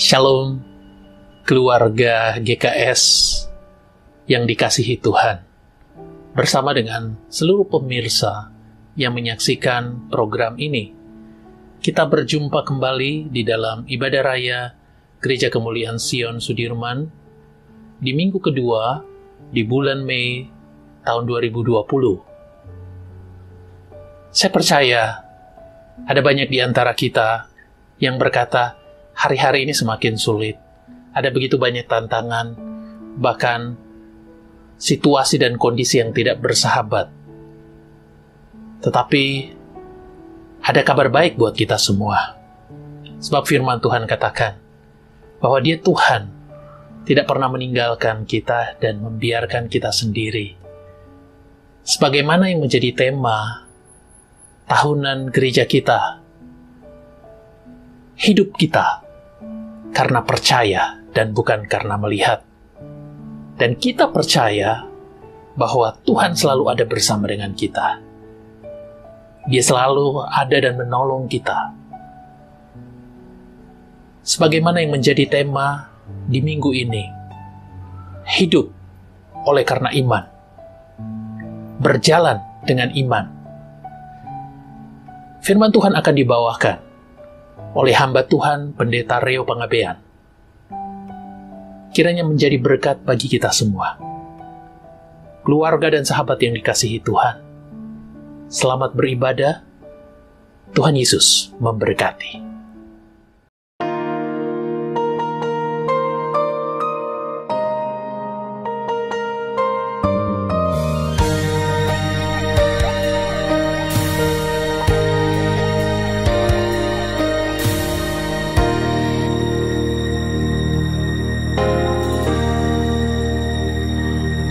Shalom, keluarga GKS yang dikasihi Tuhan, bersama dengan seluruh pemirsa yang menyaksikan program ini. Kita berjumpa kembali di dalam ibadah raya Gereja Kemuliaan Sion Sudirman di minggu kedua di bulan Mei tahun 2020. Saya percaya ada banyak di antara kita yang berkata, hari-hari ini semakin sulit. Ada begitu banyak tantangan, bahkan situasi dan kondisi yang tidak bersahabat. Tetapi ada kabar baik buat kita semua. Sebab firman Tuhan katakan bahwa Dia Tuhan tidak pernah meninggalkan kita dan membiarkan kita sendiri. Sebagaimana yang menjadi tema tahunan gereja kita, hidup kita karena percaya dan bukan karena melihat. Dan kita percaya bahwa Tuhan selalu ada bersama dengan kita. Dia selalu ada dan menolong kita. Sebagaimana yang menjadi tema di minggu ini, hidup oleh karena iman, berjalan dengan iman. Firman Tuhan akan dibawakan oleh hamba Tuhan Pendeta Reo Pangabean. Kiranya menjadi berkat bagi kita semua. Keluarga dan sahabat yang dikasihi Tuhan, selamat beribadah. Tuhan Yesus memberkati.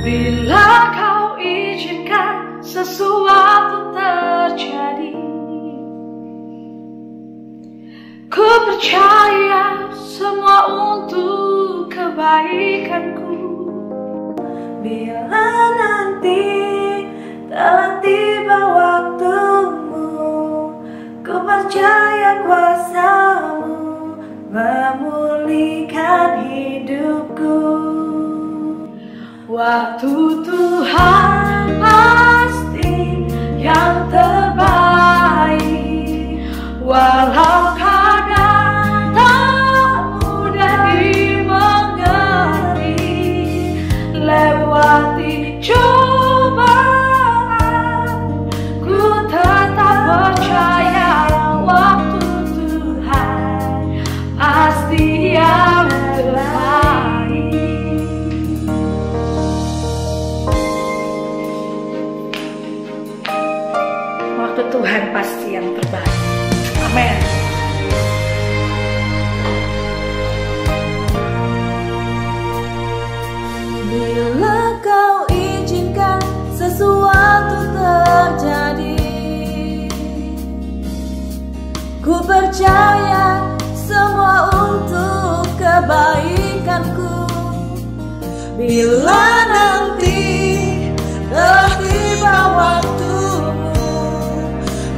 Bila kau izinkan sesuatu terjadi, ku percaya semua untuk kebaikanku. Bila nanti telah tiba waktumu, ku percaya kuasa-Mu memulihkan hidupku. Waktu Tuhan pasti yang terbaik, walau kadang tak mudah dimengerti. Lewati cobaan, ku tetap percaya waktu Tuhan pasti yang terbaik. Tuhan pasti yang terbaik. Amin. Bila kau izinkan sesuatu terjadi, ku percaya semua untuk kebaikanku. Bila nanti telah tiba waktumu,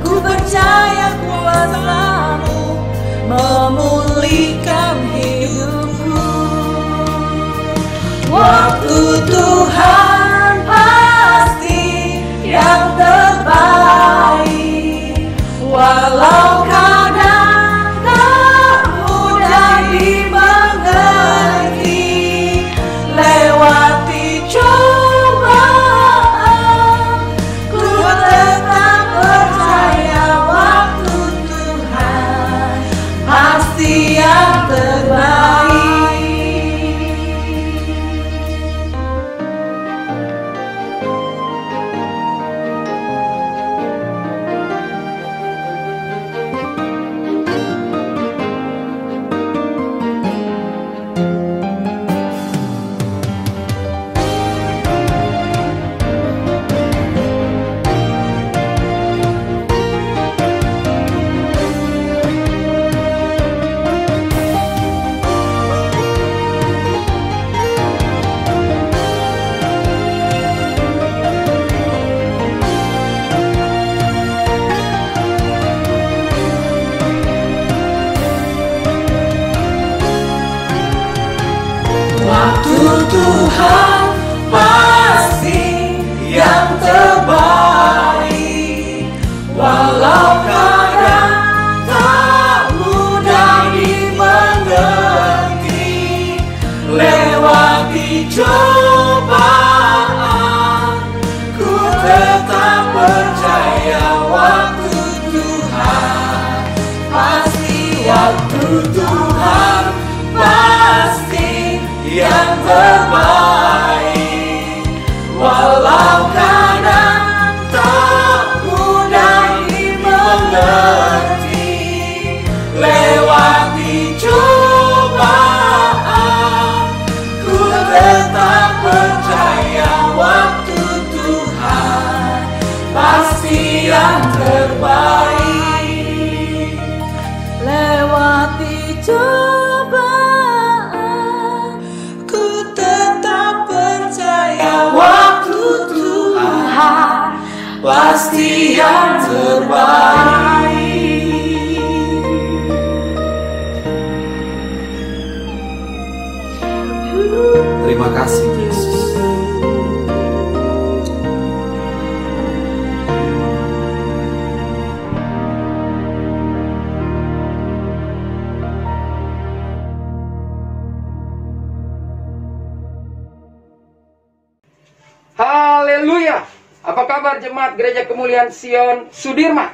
ku percaya kuasa-Mu memulihkan hidupku. Waktu Tuhan pasti yang terbaik, walau kadang tak mudah dimengerti. Lewati cobaan, ku tetap percaya waktu Tuhan pasti yang terbaik. terbaik. Walau kadang tak mudah dimengerti, lewati cobaan, ku tetap percaya waktu Tuhan pasti yang terbaik. Lewati cobaan, ku tetap percaya waktu Tuhan pasti yang terbaik. Terima kasih Yesus. Haleluya. Apa kabar jemaat Gereja Kemuliaan Sion Sudirman?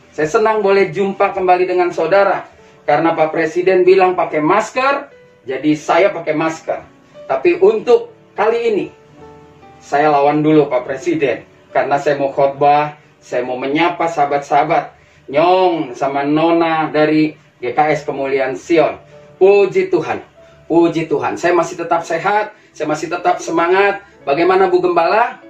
Saya senang boleh jumpa kembali dengan saudara. Karena Pak Presiden bilang pakai masker, jadi saya pakai masker. Tapi untuk kali ini, saya lawan dulu Pak Presiden. Karena saya mau khotbah, saya mau menyapa sahabat-sahabat Nyong sama Nona dari GKS Kemuliaan Sion. Puji Tuhan, puji Tuhan. Saya masih tetap sehat, saya masih tetap semangat. Bagaimana Bu Gembala?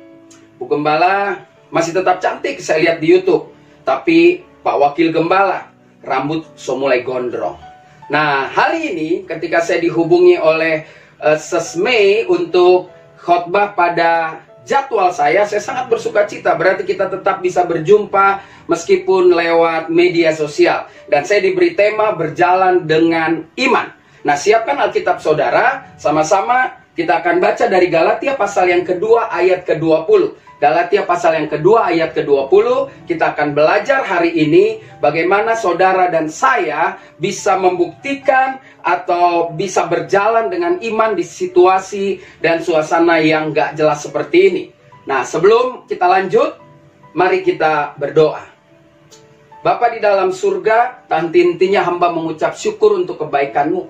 Bu Gembala masih tetap cantik, saya lihat di YouTube. Tapi Pak Wakil Gembala, rambut so mulai gondrong. Nah, hari ini ketika saya dihubungi oleh Sesmei untuk khotbah pada jadwal saya sangat bersuka cita. Berarti kita tetap bisa berjumpa meskipun lewat media sosial. Dan saya diberi tema berjalan dengan iman. Nah, siapkan Alkitab saudara, sama-sama kita akan baca dari Galatia pasal yang kedua ayat ke-20. Galatia pasal yang kedua ayat ke-20. Kita akan belajar hari ini bagaimana saudara dan saya bisa membuktikan atau bisa berjalan dengan iman di situasi dan suasana yang gak jelas seperti ini. Nah, sebelum kita lanjut, mari kita berdoa. Bapa di dalam surga, tanti-intinya hamba mengucap syukur untuk kebaikan-Mu.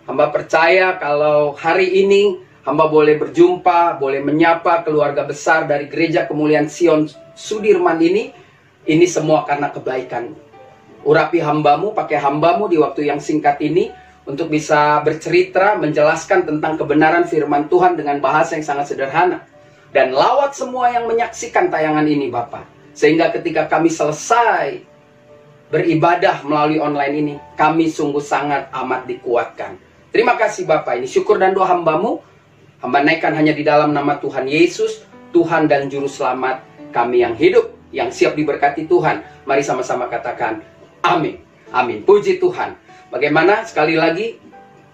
Hamba percaya kalau hari ini hamba boleh berjumpa, boleh menyapa keluarga besar dari Gereja Kemuliaan Sion Sudirman ini semua karena kebaikan. Urapi hambamu, pakai hambamu di waktu yang singkat ini untuk bisa bercerita, menjelaskan tentang kebenaran firman Tuhan dengan bahasa yang sangat sederhana. Dan lawat semua yang menyaksikan tayangan ini Bapak. Sehingga ketika kami selesai beribadah melalui online ini, kami sungguh sangat amat dikuatkan. Terima kasih Bapak, ini syukur dan doa hambamu. Hamba naikkan hanya di dalam nama Tuhan Yesus, Tuhan dan Juru Selamat kami yang hidup, yang siap diberkati Tuhan. Mari sama-sama katakan, amin. Amin. Puji Tuhan. Bagaimana? Sekali lagi,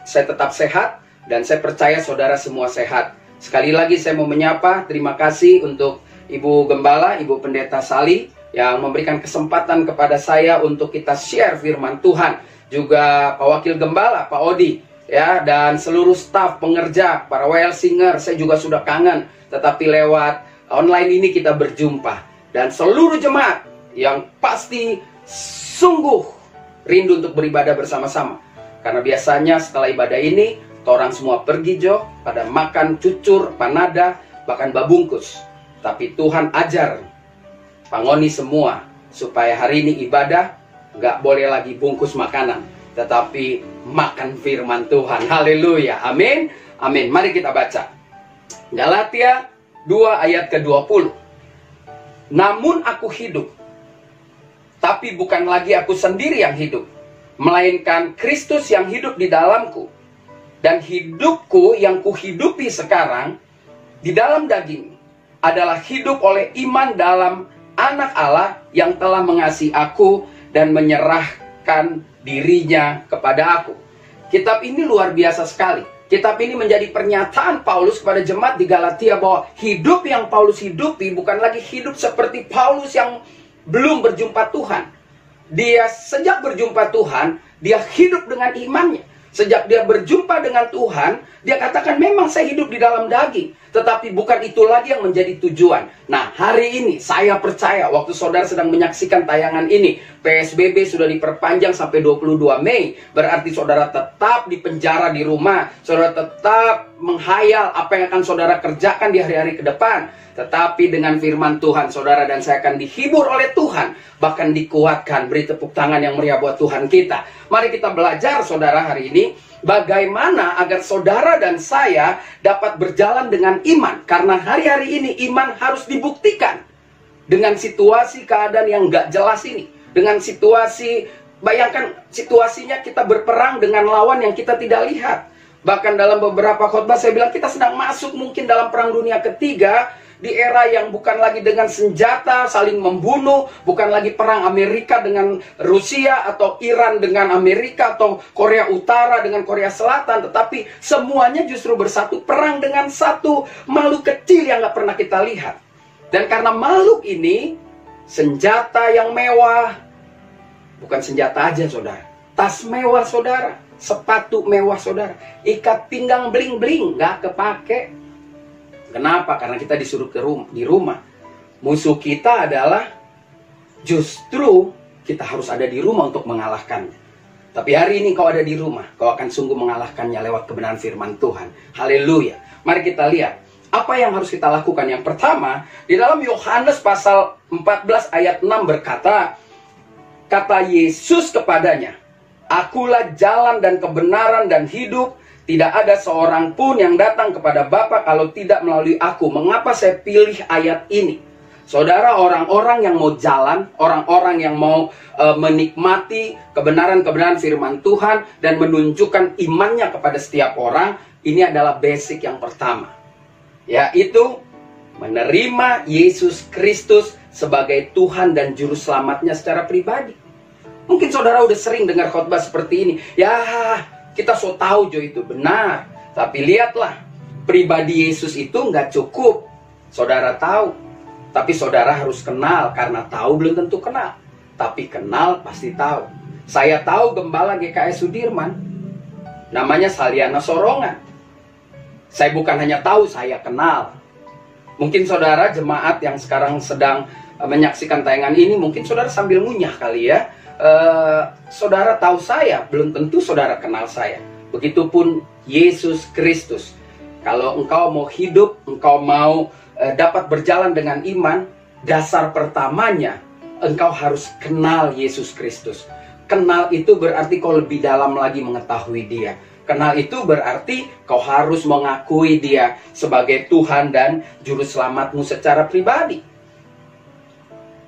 saya tetap sehat, dan saya percaya saudara semua sehat. Sekali lagi saya mau menyapa, terima kasih untuk Ibu Gembala, Ibu Pendeta Sali, yang memberikan kesempatan kepada saya untuk kita share firman Tuhan. Juga Pak Wakil Gembala, Pak Odi, ya, dan seluruh staf pengerja, para WL Singer, saya juga sudah kangen. Tetapi lewat online ini kita berjumpa. Dan seluruh jemaat yang pasti sungguh rindu untuk beribadah bersama-sama. Karena biasanya setelah ibadah ini, orang semua pergi Jo, pada makan cucur, panada, bahkan babungkus. Tapi Tuhan ajar pangoni semua, supaya hari ini ibadah, nggak boleh lagi bungkus makanan, tetapi makan firman Tuhan. Haleluya. Amin. Amin. Mari kita baca. Galatia 2 ayat ke-20. Namun aku hidup, tapi bukan lagi aku sendiri yang hidup, melainkan Kristus yang hidup di dalamku. Dan hidupku yang kuhidupi sekarang di dalam daging adalah hidup oleh iman dalam Anak Allah yang telah mengasihi aku dan menyerahkan dirinya kepada aku. Kitab ini luar biasa sekali. Kitab ini menjadi pernyataan Paulus kepada jemaat di Galatia bahwa hidup yang Paulus hidupi bukan lagi hidup seperti Paulus yang belum berjumpa Tuhan. Dia sejak berjumpa Tuhan, dia hidup dengan imannya. Sejak dia berjumpa dengan Tuhan, dia katakan memang saya hidup di dalam daging. Tetapi bukan itu lagi yang menjadi tujuan. Nah, hari ini saya percaya waktu saudara sedang menyaksikan tayangan ini, PSBB sudah diperpanjang sampai 22 Mei. Berarti saudara tetap di penjara di rumah. Saudara tetap menghayal apa yang akan saudara kerjakan di hari-hari ke depan. Tetapi dengan firman Tuhan, saudara dan saya akan dihibur oleh Tuhan. Bahkan dikuatkan. Beri tepuk tangan yang meriah buat Tuhan kita. Mari kita belajar saudara hari ini. Bagaimana agar saudara dan saya dapat berjalan dengan iman. Karena hari-hari ini iman harus dibuktikan. Dengan situasi keadaan yang gak jelas ini. Dengan situasi, bayangkan situasinya kita berperang dengan lawan yang kita tidak lihat. Bahkan dalam beberapa khotbah saya bilang kita sedang masuk mungkin dalam perang dunia ketiga. Di era yang bukan lagi dengan senjata saling membunuh, bukan lagi perang Amerika dengan Rusia atau Iran dengan Amerika atau Korea Utara dengan Korea Selatan, tetapi semuanya justru bersatu perang dengan satu makhluk kecil yang gak pernah kita lihat. Dan karena makhluk ini senjata yang mewah, bukan senjata aja saudara, tas mewah saudara, sepatu mewah saudara, ikat pinggang bling-bling gak kepake. Kenapa? Karena kita disuruh di rumah. Musuh kita adalah justru kita harus ada di rumah untuk mengalahkannya. Tapi hari ini kau ada di rumah, kau akan sungguh mengalahkannya lewat kebenaran firman Tuhan. Haleluya. Mari kita lihat apa yang harus kita lakukan. Yang pertama, di dalam Yohanes pasal 14 ayat 6 berkata, kata Yesus kepadanya, "Akulah jalan dan kebenaran dan hidup. Tidak ada seorang pun yang datang kepada Bapa kalau tidak melalui aku." Mengapa saya pilih ayat ini? Saudara, orang-orang yang mau jalan, orang-orang yang mau menikmati kebenaran-kebenaran firman Tuhan dan menunjukkan imannya kepada setiap orang, ini adalah basic yang pertama. Yaitu menerima Yesus Kristus sebagai Tuhan dan Juru Selamatnya secara pribadi. Mungkin saudara udah sering dengar khotbah seperti ini. Kita so tahu itu benar. Tapi lihatlah, pribadi Yesus itu nggak cukup saudara tahu. Tapi saudara harus kenal. Karena tahu belum tentu kenal. Tapi kenal pasti tahu. Saya tahu gembala GKS Sudirman. Namanya Saliana Sorongan. Saya bukan hanya tahu, saya kenal. Mungkin saudara jemaat yang sekarang sedang menyaksikan tayangan ini, mungkin saudara sambil ngunyah kali ya. Saudara tahu saya, belum tentu saudara kenal saya. Begitupun Yesus Kristus. Kalau engkau mau hidup, engkau mau dapat berjalan dengan iman, dasar pertamanya engkau harus kenal Yesus Kristus. Kenal itu berarti kau lebih dalam lagi mengetahui Dia. Kenal itu berarti kau harus mengakui Dia sebagai Tuhan dan Juru Selamatmu secara pribadi.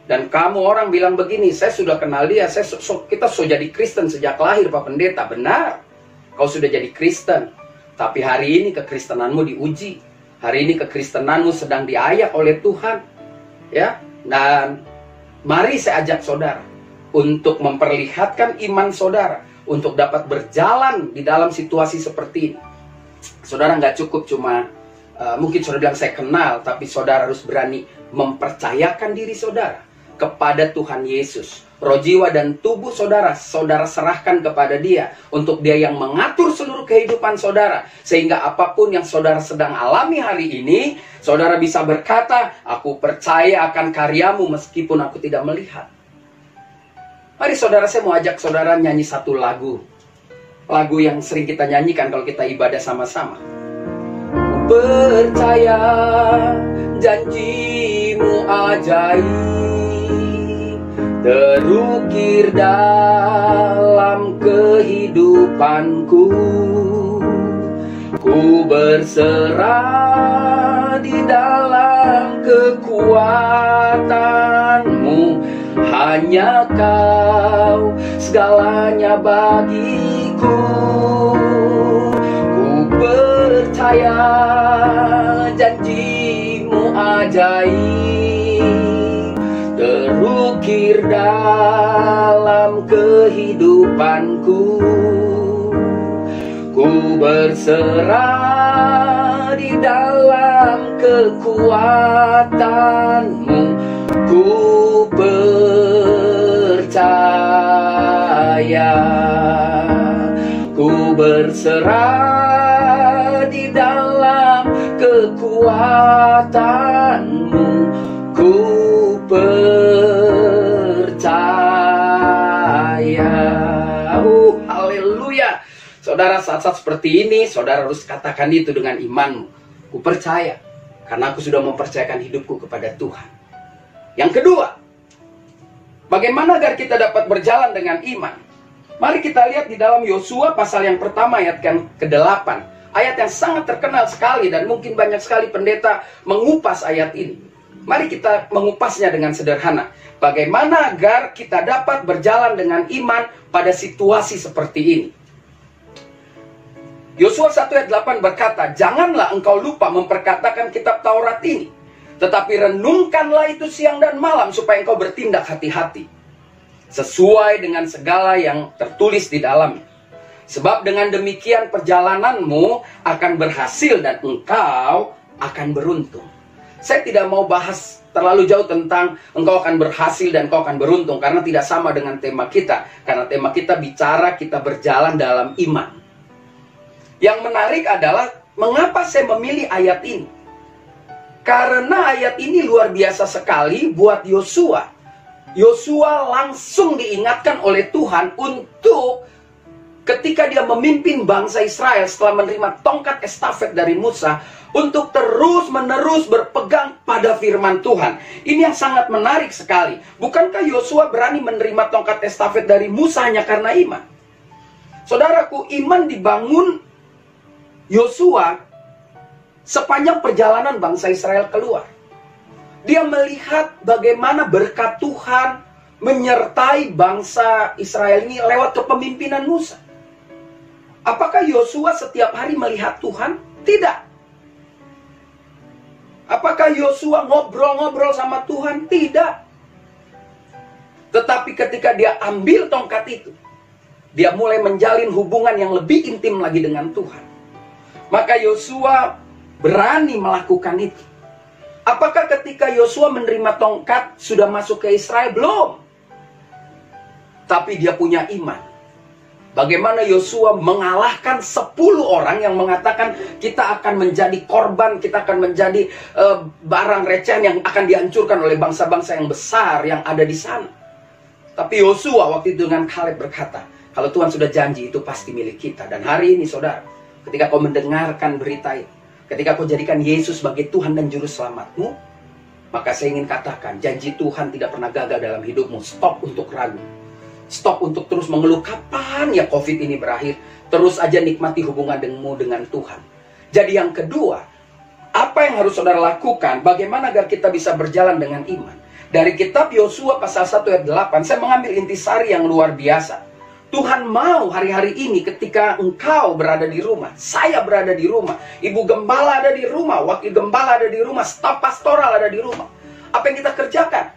Dan kamu orang bilang begini, saya sudah kenal Dia, kita sudah jadi Kristen sejak lahir Pak Pendeta. Benar, kau sudah jadi Kristen. Tapi hari ini kekristenanmu diuji. Hari ini kekristenanmu sedang diayak oleh Tuhan. Ya, dan mari saya ajak saudara untuk memperlihatkan iman saudara, untuk dapat berjalan di dalam situasi seperti ini. Saudara nggak cukup cuma, mungkin saudara bilang saya kenal, tapi saudara harus berani mempercayakan diri saudara kepada Tuhan Yesus. Roh, jiwa, dan tubuh saudara, saudara serahkan kepada Dia. Untuk Dia yang mengatur seluruh kehidupan saudara. Sehingga apapun yang saudara sedang alami hari ini, saudara bisa berkata, aku percaya akan karyamu meskipun aku tidak melihat. Mari saudara, saya mau ajak saudara nyanyi satu lagu. Lagu yang sering kita nyanyikan kalau kita ibadah sama-sama. Percaya janjimu ajaib, terukir dalam kehidupanku. Ku berserah di dalam kekuatanmu. Hanya Kau segalanya bagiku. Ku percaya janjimu ajaib, terukir dalam kehidupanku. Ku berserah di dalam kekuatanmu. Ku percaya, ku Ku berserah di dalam kekuatan-Mu. Ku percaya. Haleluya. Saudara, saat-saat seperti ini, saudara harus katakan itu dengan imanmu. Ku percaya, karena aku sudah mempercayakan hidupku kepada Tuhan. Yang kedua, bagaimana agar kita dapat berjalan dengan iman? Mari kita lihat di dalam Yosua pasal yang pertama ayat yang ke-8. Ayat yang sangat terkenal sekali dan mungkin banyak sekali pendeta mengupas ayat ini. Mari kita mengupasnya dengan sederhana. Bagaimana agar kita dapat berjalan dengan iman pada situasi seperti ini? Yosua 1 ayat 8 berkata, janganlah engkau lupa memperkatakan kitab Taurat ini, tetapi renungkanlah itu siang dan malam supaya engkau bertindak hati-hati, sesuai dengan segala yang tertulis di dalamnya. Sebab dengan demikian perjalananmu akan berhasil dan engkau akan beruntung. Saya tidak mau bahas terlalu jauh tentang engkau akan berhasil dan engkau akan beruntung, karena tidak sama dengan tema kita. Karena tema kita bicara kita berjalan dalam iman. Yang menarik adalah mengapa saya memilih ayat ini. Karena ayat ini luar biasa sekali buat Yosua. Yosua langsung diingatkan oleh Tuhan untuk ketika dia memimpin bangsa Israel setelah menerima tongkat estafet dari Musa, untuk terus-menerus berpegang pada firman Tuhan. Ini yang sangat menarik sekali. Bukankah Yosua berani menerima tongkat estafet dari Musa hanya karena iman? Saudaraku, iman dibangun Yosua sepanjang perjalanan bangsa Israel keluar. Dia melihat bagaimana berkat Tuhan menyertai bangsa Israel ini lewat kepemimpinan Musa. Apakah Yosua setiap hari melihat Tuhan? Tidak. Apakah Yosua ngobrol-ngobrol sama Tuhan? Tidak. Tetapi ketika dia ambil tongkat itu, dia mulai menjalin hubungan yang lebih intim lagi dengan Tuhan. Maka Yosua berani melakukan itu. Apakah ketika Yosua menerima tongkat sudah masuk ke Israel? Belum. Tapi dia punya iman. Bagaimana Yosua mengalahkan 10 orang yang mengatakan kita akan menjadi korban, kita akan menjadi barang recehan yang akan dihancurkan oleh bangsa-bangsa yang besar yang ada di sana. Tapi Yosua waktu itu dengan Kaleb berkata, kalau Tuhan sudah janji itu pasti milik kita. Dan hari ini saudara, ketika kau mendengarkan berita itu, ketika kau jadikan Yesus sebagai Tuhan dan Juru Selamatmu, maka saya ingin katakan, janji Tuhan tidak pernah gagal dalam hidupmu. Stop untuk ragu. Stop untuk terus mengeluh, kapan ya COVID ini berakhir. Terus aja nikmati hubunganmu dengan Tuhan. Jadi yang kedua, apa yang harus saudara lakukan? Bagaimana agar kita bisa berjalan dengan iman? Dari kitab Yosua pasal 1 ayat 8, saya mengambil intisari yang luar biasa. Tuhan mau hari-hari ini ketika engkau berada di rumah, saya berada di rumah, ibu gembala ada di rumah, wakil gembala ada di rumah, staf pastoral ada di rumah. Apa yang kita kerjakan?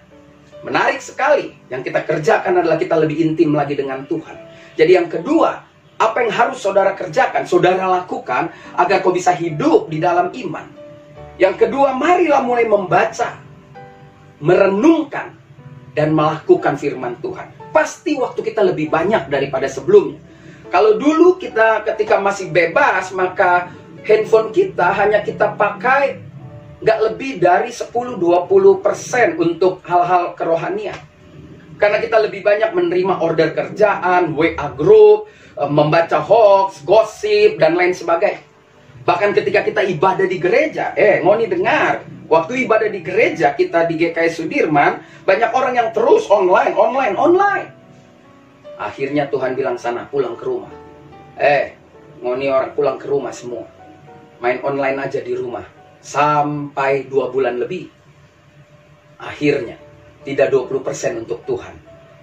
Menarik sekali. Yang kita kerjakan adalah kita lebih intim lagi dengan Tuhan. Jadi yang kedua, apa yang harus saudara kerjakan, saudara lakukan agar kau bisa hidup di dalam iman. Yang kedua, marilah mulai membaca, merenungkan, dan melakukan firman Tuhan. Pasti waktu kita lebih banyak daripada sebelumnya. Kalau dulu kita ketika masih bebas, maka handphone kita hanya kita pakai nggak lebih dari 10-20% untuk hal-hal kerohanian. Karena kita lebih banyak menerima order kerjaan, WA group, membaca hoax, gosip, dan lain sebagainya. Bahkan ketika kita ibadah di gereja, ngoni dengar, waktu ibadah di gereja kita di GKI Sudirman, banyak orang yang terus online. Akhirnya Tuhan bilang sana, pulang ke rumah. Ngoni orang pulang ke rumah semua. Main online aja di rumah. Sampai 2 bulan lebih. Akhirnya, tidak 20% untuk Tuhan.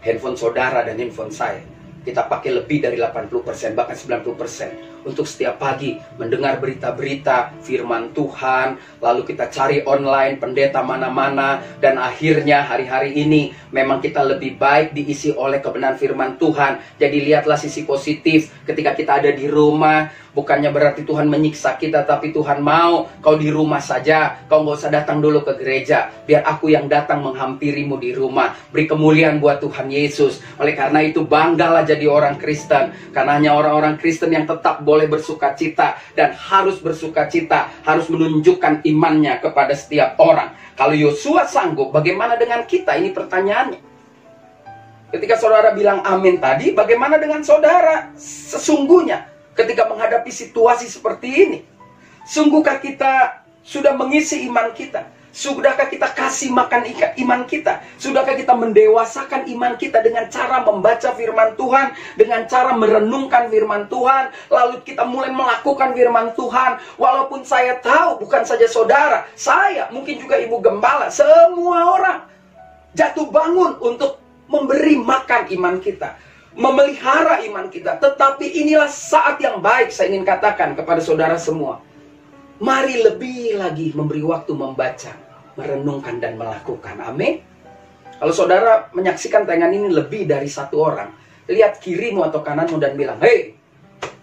Handphone saudara dan handphone saya, kita pakai lebih dari 80%, bahkan 90%. Untuk setiap pagi mendengar berita-berita firman Tuhan, lalu kita cari online pendeta mana-mana, dan akhirnya hari-hari ini Memang kita lebih baik diisi oleh kebenaran firman Tuhan. Jadi lihatlah sisi positif ketika kita ada di rumah. Bukannya berarti Tuhan menyiksa kita, tapi Tuhan mau kau di rumah saja. Kau nggak usah datang dulu ke gereja. Biar aku yang datang menghampirimu di rumah. Beri kemuliaan buat Tuhan Yesus. Oleh karena itu banggalah jadi orang Kristen. Karena hanya orang-orang Kristen yang tetap boleh bersuka cita. Dan harus bersuka cita. Harus menunjukkan imannya kepada setiap orang. Kalau Yosua sanggup, bagaimana dengan kita? Ini pertanyaannya. Ketika saudara bilang amin tadi, bagaimana dengan saudara? Sesungguhnya, ketika menghadapi situasi seperti ini, sungguhkah kita sudah mengisi iman kita? Sudahkah kita kasih makan iman kita? Sudahkah kita mendewasakan iman kita dengan cara membaca firman Tuhan, dengan cara merenungkan firman Tuhan, lalu kita mulai melakukan firman Tuhan? Walaupun saya tahu bukan saja saudara, saya, mungkin juga ibu gembala, semua orang jatuh bangun untuk memberi makan iman kita, memelihara iman kita. Tetapi inilah saat yang baik saya ingin katakan kepada saudara semua. Mari lebih lagi memberi waktu membaca, merenungkan dan melakukan. Amin. Kalau saudara menyaksikan tayangan ini lebih dari satu orang, lihat kirimu atau kananmu dan bilang, "Hei,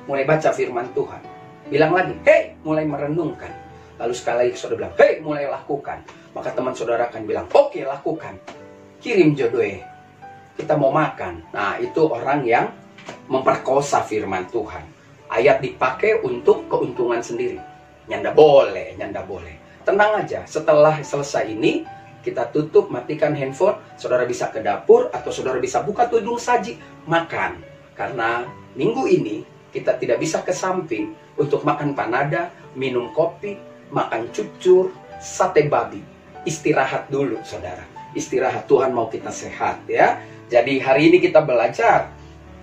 mulai baca firman Tuhan." Bilang lagi, "Hei, mulai merenungkan." Lalu sekali lagi saudara bilang, "Hei, mulai lakukan." Maka teman saudara akan bilang, "Oke, lakukan." Kirim jodoh, kita mau makan. Nah, itu orang yang memperkosa firman Tuhan. Ayat dipakai untuk keuntungan sendiri. Nyanda boleh, nyanda boleh. Tenang aja, setelah selesai ini, kita tutup, matikan handphone, saudara bisa ke dapur, atau saudara bisa buka tudung saji, makan. Karena minggu ini, kita tidak bisa ke samping untuk makan panada, minum kopi, makan cucur, sate babi. Istirahat dulu, saudara. Istirahat, Tuhan mau kita sehat, ya. Jadi hari ini kita belajar,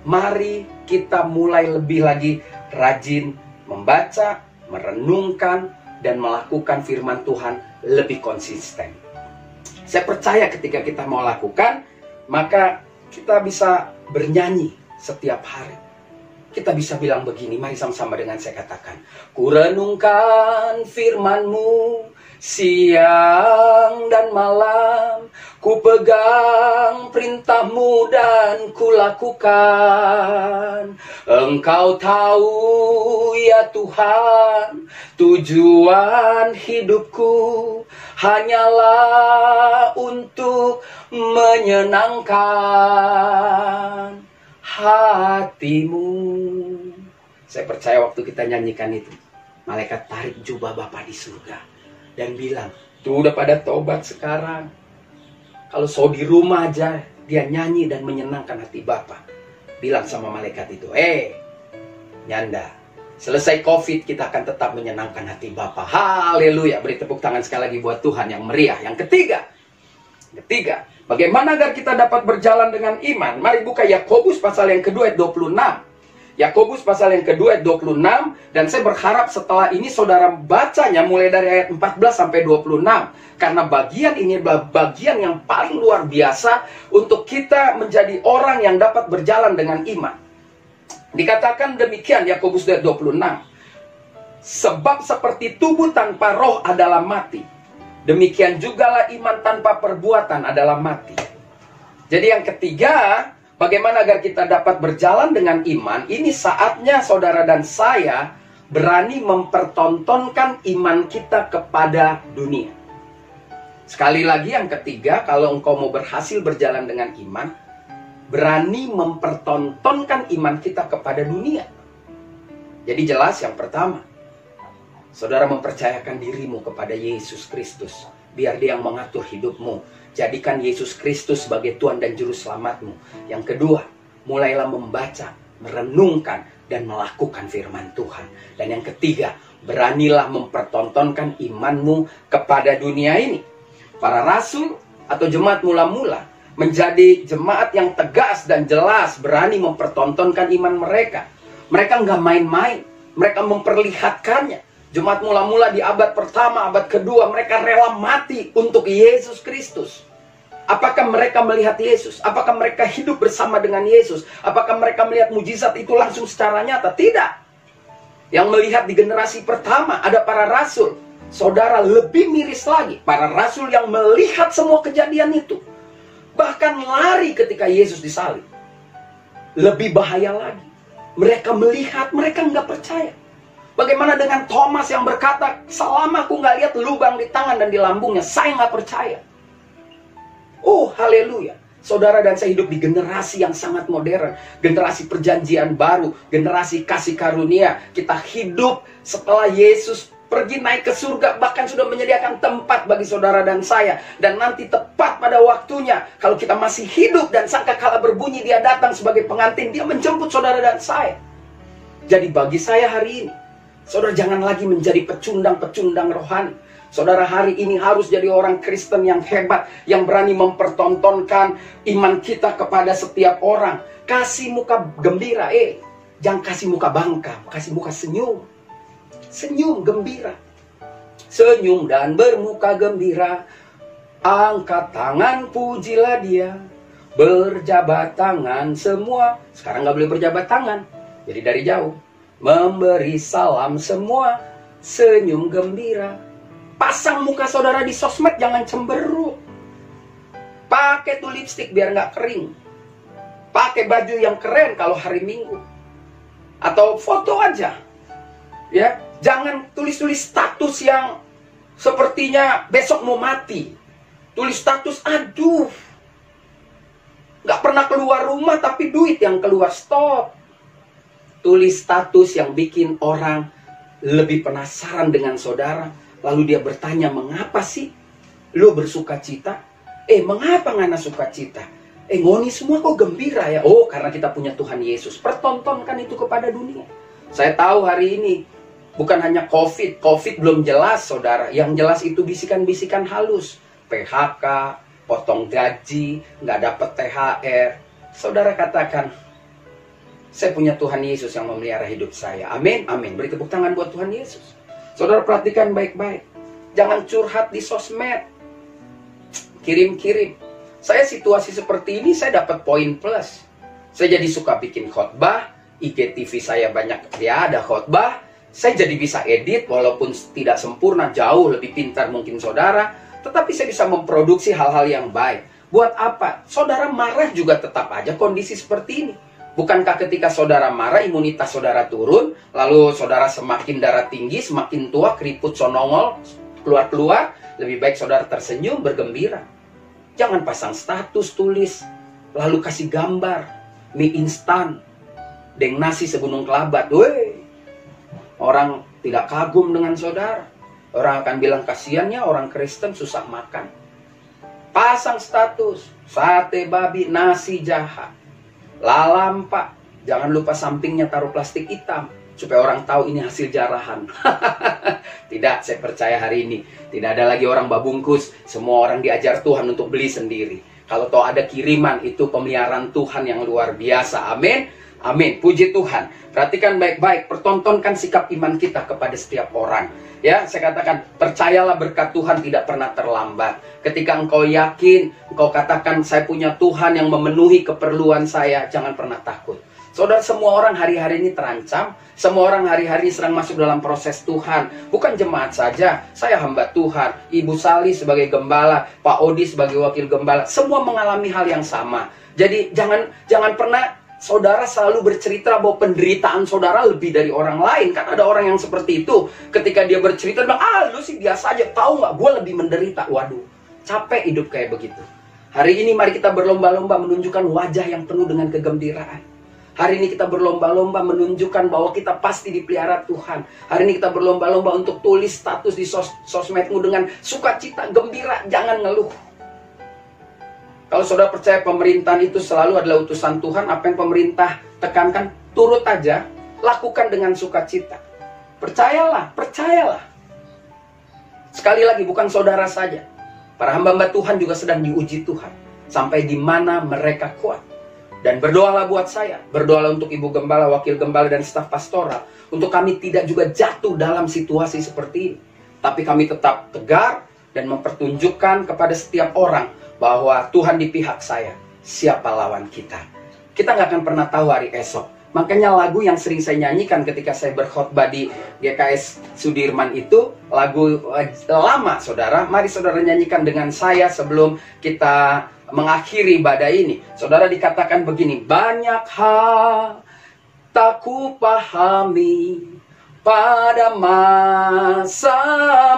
mari kita mulai lebih lagi rajin membaca, merenungkan, dan melakukan firman Tuhan lebih konsisten. Saya percaya ketika kita mau lakukan, maka kita bisa bernyanyi setiap hari. Kita bisa bilang begini, mari sama-sama dengan saya katakan. Ku renungkan firman-Mu siang dan malam, ku pegang perintah-Mu dan ku lakukan. Engkau tahu ya Tuhan, tujuan hidupku hanyalah untuk menyenangkan hati-Mu. Saya percaya waktu kita nyanyikan itu, malaikat tarik jubah Bapa di surga dan bilang, tuh udah pada tobat sekarang. Kalau so di rumah aja dia nyanyi dan menyenangkan hati Bapa. Bilang sama malaikat itu, nyanda, selesai COVID kita akan tetap menyenangkan hati Bapa. Haleluya. Beri tepuk tangan sekali lagi buat Tuhan yang meriah. Yang ketiga, bagaimana agar kita dapat berjalan dengan iman? Mari buka Yakobus pasal yang kedua ayat 26. Yakobus pasal yang kedua ayat 26. Dan saya berharap setelah ini saudara bacanya mulai dari ayat 14 sampai 26. Karena bagian ini adalah bagian yang paling luar biasa untuk kita menjadi orang yang dapat berjalan dengan iman. Dikatakan demikian Yakobus ayat 26. Sebab seperti tubuh tanpa roh adalah mati, demikian jugalah iman tanpa perbuatan adalah mati. Jadi yang ketiga, bagaimana agar kita dapat berjalan dengan iman? Ini saatnya saudara dan saya berani mempertontonkan iman kita kepada dunia. Sekali lagi yang ketiga, kalau engkau mau berhasil berjalan dengan iman, berani mempertontonkan iman kita kepada dunia. Jadi jelas yang pertama, saudara mempercayakan dirimu kepada Yesus Kristus. Biar dia yang mengatur hidupmu. Jadikan Yesus Kristus sebagai Tuhan dan Juru Selamatmu. Yang kedua, mulailah membaca, merenungkan, dan melakukan firman Tuhan. Dan yang ketiga, beranilah mempertontonkan imanmu kepada dunia ini. Para rasul atau jemaat mula-mula menjadi jemaat yang tegas dan jelas, berani mempertontonkan iman mereka. Mereka nggak main-main, mereka memperlihatkannya. Jemaat mula-mula di abad pertama, abad kedua, mereka rela mati untuk Yesus Kristus. Apakah mereka melihat Yesus? Apakah mereka hidup bersama dengan Yesus? Apakah mereka melihat mujizat itu langsung secara nyata? Tidak. Yang melihat di generasi pertama ada para rasul. Saudara, lebih miris lagi, para rasul yang melihat semua kejadian itu. Bahkan lari ketika Yesus disalib. Lebih bahaya lagi, mereka melihat, mereka nggak percaya. Bagaimana dengan Thomas yang berkata, selama aku nggak lihat lubang di tangan dan di lambungnya, saya nggak percaya. Oh, haleluya. Saudara dan saya hidup di generasi yang sangat modern. Generasi perjanjian baru. Generasi kasih karunia. Kita hidup setelah Yesus pergi naik ke surga. Bahkan sudah menyediakan tempat bagi saudara dan saya. Dan nanti tepat pada waktunya, kalau kita masih hidup dan sangkakala berbunyi dia datang sebagai pengantin, dia menjemput saudara dan saya. Jadi bagi saya hari ini, saudara jangan lagi menjadi pecundang-pecundang rohani. Saudara hari ini harus jadi orang Kristen yang hebat, yang berani mempertontonkan iman kita kepada setiap orang. Kasih muka gembira, jangan kasih muka bangka, kasih muka senyum. Senyum gembira. Senyum dan bermuka gembira. Angkat tangan, pujilah dia. Berjabat tangan semua. Sekarang nggak boleh berjabat tangan, jadi dari jauh. Memberi salam semua. Senyum gembira. Pasang muka saudara di sosmed, jangan cemberut. Pakai tuh lipstik biar nggak kering. Pakai baju yang keren kalau hari Minggu. Atau foto aja. Ya, jangan tulis-tulis status yang sepertinya besok mau mati. Tulis status, aduh, nggak pernah keluar rumah tapi duit yang keluar. Stop. Tulis status yang bikin orang lebih penasaran dengan saudara. Lalu dia bertanya, mengapa sih lu bersuka cita? Mengapa ngana suka cita? Ngoni semua kok gembira ya? Oh, karena kita punya Tuhan Yesus. Pertontonkan itu kepada dunia. Saya tahu hari ini bukan hanya COVID. COVID belum jelas, saudara. Yang jelas itu bisikan-bisikan halus. PHK, potong gaji, nggak dapat THR. Saudara katakan, saya punya Tuhan Yesus yang memelihara hidup saya. Amin, amin. Beri tepuk tangan buat Tuhan Yesus. Saudara perhatikan baik-baik. Jangan curhat di sosmed. Kirim-kirim. Saya situasi seperti ini, saya dapat poin plus. Saya jadi suka bikin khotbah. IGTV saya banyak, ya ada khotbah. Saya jadi bisa edit, walaupun tidak sempurna, jauh lebih pintar mungkin saudara. Tetapi saya bisa memproduksi hal-hal yang baik. Buat apa? Saudara marah juga tetap aja kondisi seperti ini. Bukankah ketika saudara marah, imunitas saudara turun, lalu saudara semakin darah tinggi, semakin tua, keriput sonongol, keluar-keluar, lebih baik saudara tersenyum, bergembira. Jangan pasang status, tulis, lalu kasih gambar, mie instan, deng nasi segunung kelabat. Weh, orang tidak kagum dengan saudara. Orang akan bilang, kasihannya orang Kristen susah makan. Pasang status, sate babi, nasi jahat. Lalampa, jangan lupa sampingnya taruh plastik hitam supaya orang tahu ini hasil jarahan. Tidak, saya percaya hari ini tidak ada lagi orang babungkus. Semua orang diajar Tuhan untuk beli sendiri. Kalau toh ada kiriman, itu pemeliharaan Tuhan yang luar biasa. Amin, amin. Puji Tuhan. Perhatikan baik-baik, pertontonkan sikap iman kita kepada setiap orang. Ya, saya katakan, percayalah berkat Tuhan tidak pernah terlambat. Ketika engkau yakin, engkau katakan, saya punya Tuhan yang memenuhi keperluan saya, jangan pernah takut. Saudara, semua orang hari-hari ini terancam. Semua orang hari-hari ini sedang masuk dalam proses Tuhan. Bukan jemaat saja, saya hamba Tuhan. Ibu Sali sebagai gembala, Pak Odi sebagai wakil gembala. Semua mengalami hal yang sama. Jadi jangan pernah saudara selalu bercerita bahwa penderitaan saudara lebih dari orang lain. Kan ada orang yang seperti itu. Ketika dia bercerita, bilang, lu sih biasa aja. Tahu nggak, gue lebih menderita. Waduh, capek hidup kayak begitu. Hari ini mari kita berlomba-lomba menunjukkan wajah yang penuh dengan kegembiraan. Hari ini kita berlomba-lomba menunjukkan bahwa kita pasti dipelihara Tuhan. Hari ini kita berlomba-lomba untuk tulis status di sosmedmu dengan sukacita, gembira, jangan ngeluh. Kalau saudara percaya pemerintahan itu selalu adalah utusan Tuhan, apa yang pemerintah tekankan, turut aja, lakukan dengan sukacita. Percayalah, percayalah. Sekali lagi, bukan saudara saja. Para hamba-hamba Tuhan juga sedang diuji Tuhan. Sampai di mana mereka kuat. Dan berdoalah buat saya. Berdoalah untuk Ibu Gembala, Wakil Gembala, dan staf pastoral. Untuk kami tidak juga jatuh dalam situasi seperti ini. Tapi kami tetap tegar dan mempertunjukkan kepada setiap orang bahwa Tuhan di pihak saya. Siapa lawan kita? Kita nggak akan pernah tahu hari esok. Makanya lagu yang sering saya nyanyikan ketika saya berkhotbah di GKS Sudirman itu lagu lama, saudara. Mari saudara nyanyikan dengan saya sebelum kita mengakhiri ibadah ini, saudara, dikatakan begini, banyak hal tak ku pahami pada masa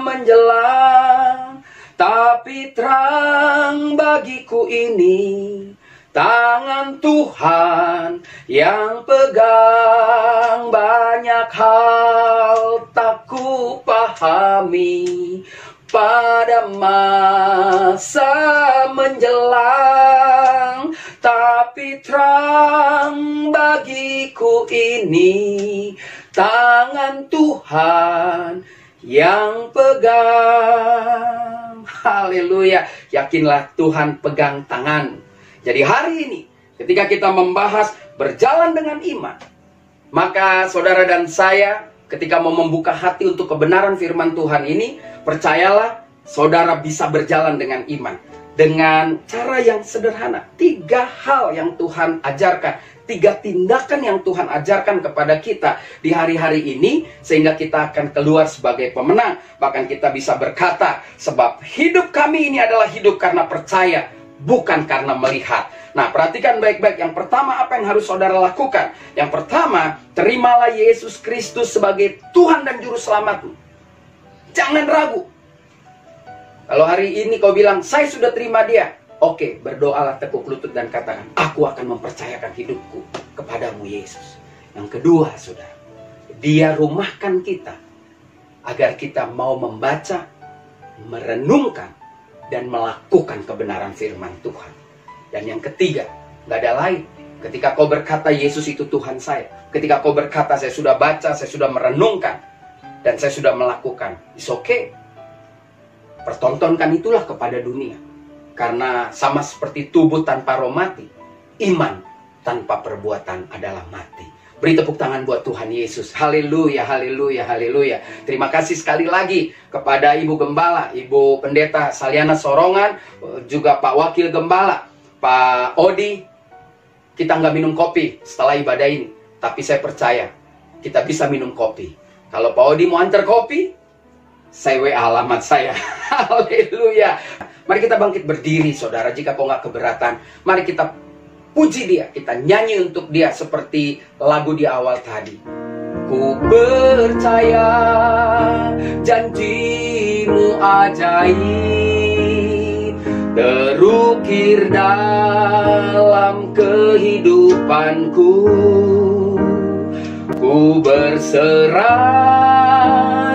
menjelang, tapi terang bagiku ini tangan Tuhan yang pegang. Banyak hal tak ku pahami pada masa menjelang, tapi terang bagiku ini tangan Tuhan yang pegang. Haleluya. Yakinlah Tuhan pegang tangan. Jadi hari ini ketika kita membahas berjalan dengan iman, maka saudara dan saya ketika mau membuka hati untuk kebenaran firman Tuhan ini, percayalah saudara bisa berjalan dengan iman. Dengan cara yang sederhana. 3 hal yang Tuhan ajarkan. 3 tindakan yang Tuhan ajarkan kepada kita di hari-hari ini, sehingga kita akan keluar sebagai pemenang. Bahkan kita bisa berkata, sebab hidup kami ini adalah hidup karena percaya, bukan karena melihat. Nah, perhatikan baik-baik. Yang pertama, apa yang harus saudara lakukan? Yang pertama, terimalah Yesus Kristus sebagai Tuhan dan Juru Selamatmu. Jangan ragu. Kalau hari ini kau bilang, saya sudah terima dia. Oke, berdoalah tekuk lutut dan katakan, aku akan mempercayakan hidupku kepadamu Yesus. Yang kedua, saudara, dia rumahkan kita agar kita mau membaca, merenungkan, dan melakukan kebenaran firman Tuhan. Dan yang ketiga, gak ada lain. Ketika kau berkata Yesus itu Tuhan saya, ketika kau berkata saya sudah baca, saya sudah merenungkan, dan saya sudah melakukan, it's okay. Pertontonkan itulah kepada dunia. Karena sama seperti tubuh tanpa roh mati, iman tanpa perbuatan adalah mati. Beri tepuk tangan buat Tuhan Yesus. Haleluya, haleluya, haleluya. Terima kasih sekali lagi kepada Ibu Gembala, Ibu Pendeta Saliana Sorongan, juga Pak Wakil Gembala, Pak Odi. Kita nggak minum kopi setelah ibadah ini, tapi saya percaya kita bisa minum kopi. Kalau Pak Odi mau antar kopi, saya WA alamat saya. Haleluya. Mari kita bangkit berdiri, saudara. Jika kau nggak keberatan, mari kita puji dia, kita nyanyi untuk dia seperti lagu di awal tadi. Ku percaya janjimu ajaib, terukir dalam kehidupanku. Ku berserah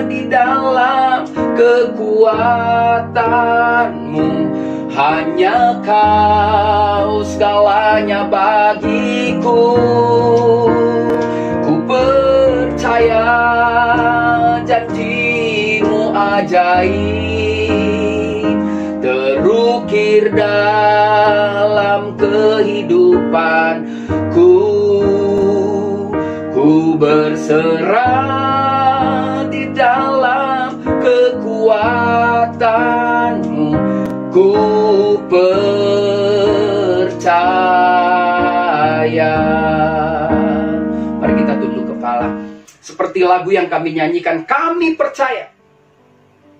di dalam kekuatanmu, hanya kau segalanya bagiku. Ku percaya janjimu ajaib, terukir dalam kehidupanku. Ku berserah di dalam kekuatanmu. Ku percaya. Mari kita tunduk kepala. Seperti lagu yang kami nyanyikan, kami percaya.